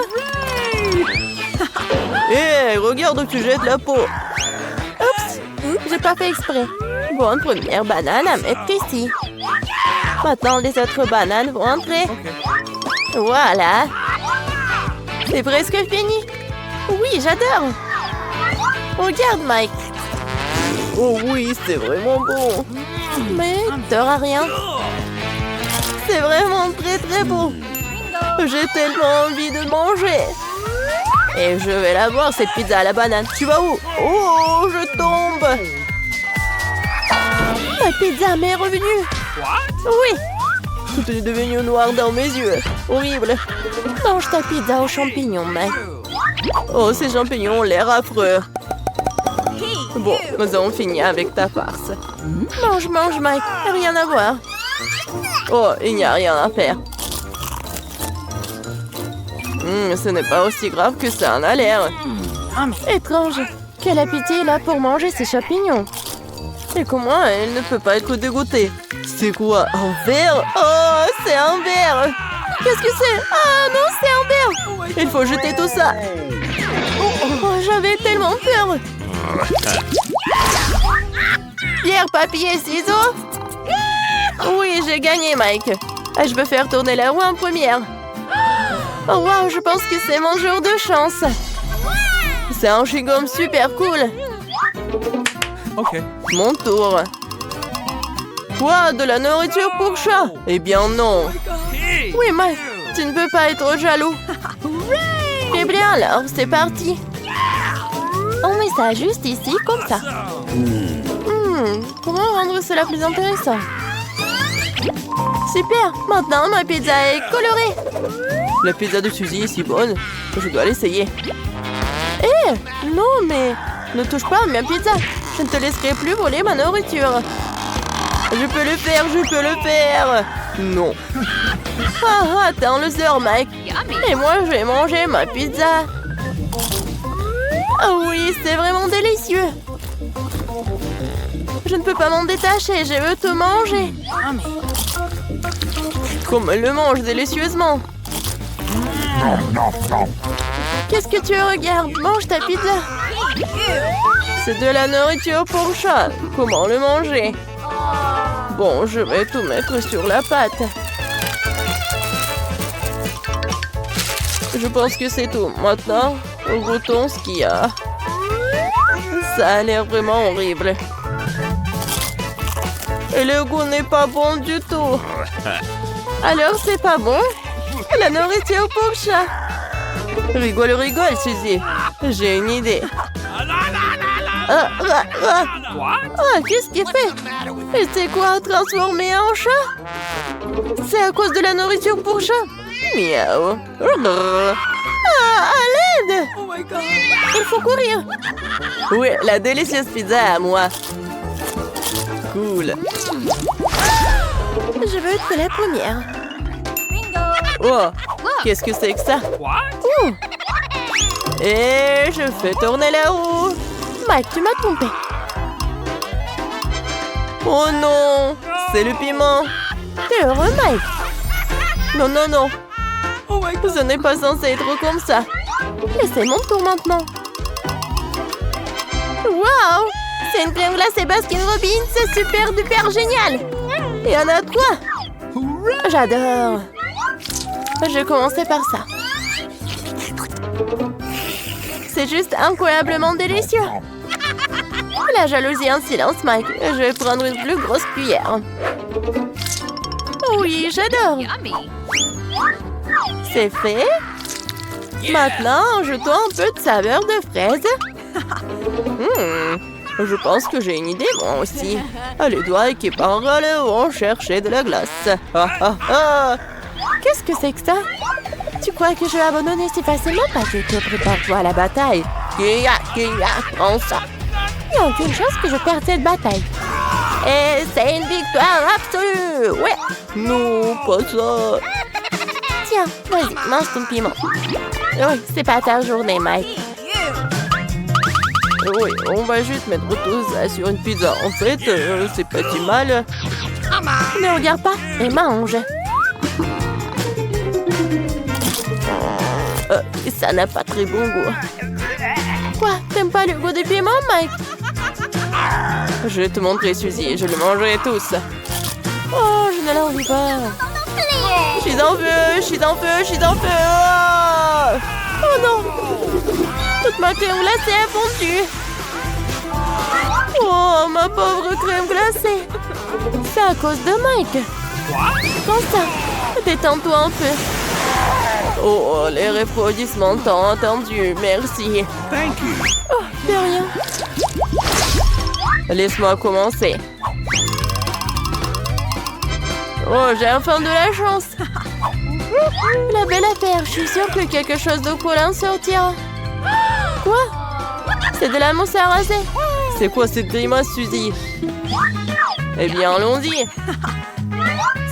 Hé, regarde où tu jettes la peau. Oups, j'ai pas fait exprès. Bonne première banane à mettre ici. Maintenant, les autres bananes vont entrer. Voilà. C'est presque fini. Oui, j'adore. Regarde, Mike. Oh oui, c'est vraiment bon. Mais t'auras rien. C'est vraiment très très beau. J'ai tellement envie de manger. Et je vais la voir, cette pizza à la banane. Tu vas où? Oh, je tombe. La pizza m'est revenue. Oui. Tout est devenu noir dans mes yeux. Horrible. Mange ta pizza aux champignons, mec. Oh, ces champignons ont l'air affreux. Bon, nous avons fini avec ta farce. Mange, mange, Mike. Rien à voir. Oh, il n'y a rien à faire. Ce n'est pas aussi grave que ça en a l'air. Étrange. Quel appétit il a pour manger ces champignons. Et comment elle ne peut pas être dégoûtée? C'est quoi? Un verre? Oh, c'est un verre. Qu'est-ce que c'est? Ah non, c'est un verre. Il faut jeter tout ça. Oh, j'avais tellement peur. Pierre, papier, ciseaux. Oui, j'ai gagné, Mike. Je veux faire tourner la roue en première. Oh wow, je pense que c'est mon jour de chance. C'est un chewing-gum super cool. Ok. Mon tour. Quoi, de la nourriture pour chat? Eh bien non. Oui, Mike, tu ne peux pas être jaloux. Eh bien alors, c'est parti. On met ça juste ici, comme ça. Comment rendre cela plus intéressant? Super, maintenant ma pizza est colorée. La pizza de Suzy est si bonne, je dois l'essayer. Eh, non mais, ne touche pas à ma pizza. Je ne te laisserai plus voler ma nourriture. Je peux le faire, je peux le faire. Non. Ah, attends le sœur, Mike. Et moi, je vais manger ma pizza. Oh oui, c'est vraiment délicieux. Je ne peux pas m'en détacher, je veux te manger. Comme elle le mange délicieusement. Qu'est-ce que tu regardes? Mange ta pizza. C'est de la nourriture pour chat. Comment le manger? Bon, je vais tout mettre sur la pâte. Je pense que c'est tout. Maintenant, goûtons ce qu'il y a. Ça a l'air vraiment horrible. Et le goût n'est pas bon du tout. Alors, c'est pas bon? La nourriture pour chat. Rigole, rigole, Suzy. J'ai une idée. Qu'est-ce qu'il fait? Et c'est quoi, transformé en chat? C'est à cause de la nourriture pour chat? Miaou. À l'aide! Il faut courir. Oui, la délicieuse pizza à moi. Cool. Je veux être la première. Oh, qu'est-ce que c'est que ça? Et je fais tourner la roue. Mike, tu m'as trompé. Oh non, c'est le piment. T'es heureux, Mike? Non, non, non. Ce n'est pas censé être comme ça. Et c'est mon tour maintenant. Waouh! C'est une crème glacée Baskin Robbins, c'est super duper génial. Il y en a 3. J'adore. Je vais commencer par ça. C'est juste incroyablement délicieux. La jalousie en silence, Mike. Je vais prendre une plus grosse cuillère. Oui, j'adore. C'est fait. Maintenant, ajoutons un peu de saveur de fraise. Je pense que j'ai une idée, moi aussi. Les doigts qui parlent vont chercher de la glace. Qu'est-ce que c'est que ça? Tu crois que je vais abandonner si facilement? Pas du tout, prépare-toi à la bataille. Kia, prends ça. Il n'y a aucune chance que je perde cette bataille. Et c'est une victoire absolue. Ouais. Non, pas ça. Tiens, vas-y, mange ton piment. Oui, c'est pas ta journée, Mike. Oui, on va juste mettre tout ça sur une pizza. En fait, c'est pas si mal. Ne regarde pas et mange. Ça n'a pas très bon goût. Quoi? T'aimes pas le goût du piment, Mike? Je vais te montrer, Suzy. Je le mangerai tous. Oh, je ne l'envie pas. Je suis en feu, je suis en feu, je suis en feu. Ah! Oh non! Toute ma crème glacée est fondue. Oh, ma pauvre crème glacée. C'est à cause de Mike. Prends ça. Détends-toi un peu. Oh, les refroidissements tant entendus. Merci. Thank you. Oh, de rien. Laisse-moi commencer. Oh, j'ai enfin de la chance. La belle affaire. Je suis sûre que quelque chose de collant sortira. Quoi? C'est de la mousse à raser. C'est quoi cette grimace, Suzy? Eh bien, allons-y.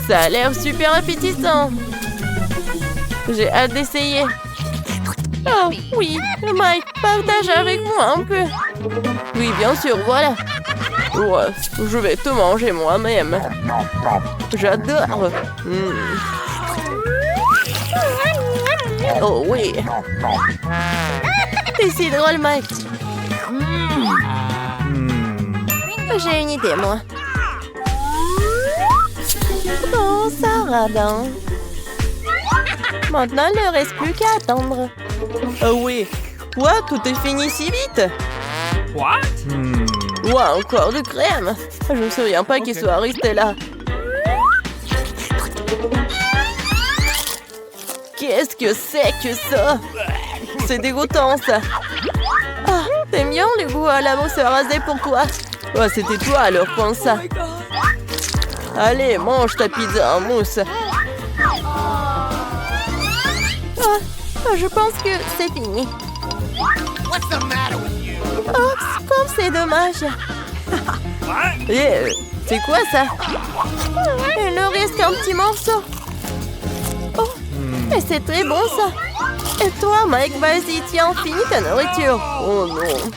Ça a l'air super appétissant. J'ai hâte d'essayer. Oh, oui. Mike, partage avec moi un peu. Oui, bien sûr, voilà. Ouais, je vais tout manger moi-même. J'adore. Oh oui. C'est si drôle, Mike. J'ai une idée, moi. Oh, ça radin. Maintenant, il ne reste plus qu'à attendre. Oh oui. Quoi? Tout est fini si vite? What? Ouah, encore de crème. Je me souviens pas qu'il soit resté là. Qu'est-ce que c'est que ça? C'est dégoûtant, ça. Ah, t'aimes bien le goût à la mousse à raser pour toi? Ouais, c'était toi alors, prends ça. Allez, mange ta pizza en mousse. Ah, je pense que c'est fini. What's the matter with you? Oh, comme c'est dommage. C'est quoi ça? Il ne reste qu'un petit morceau. Oh, mais c'est très bon ça. Et toi, Mike, vas-y, tiens, finis ta nourriture. Oh non.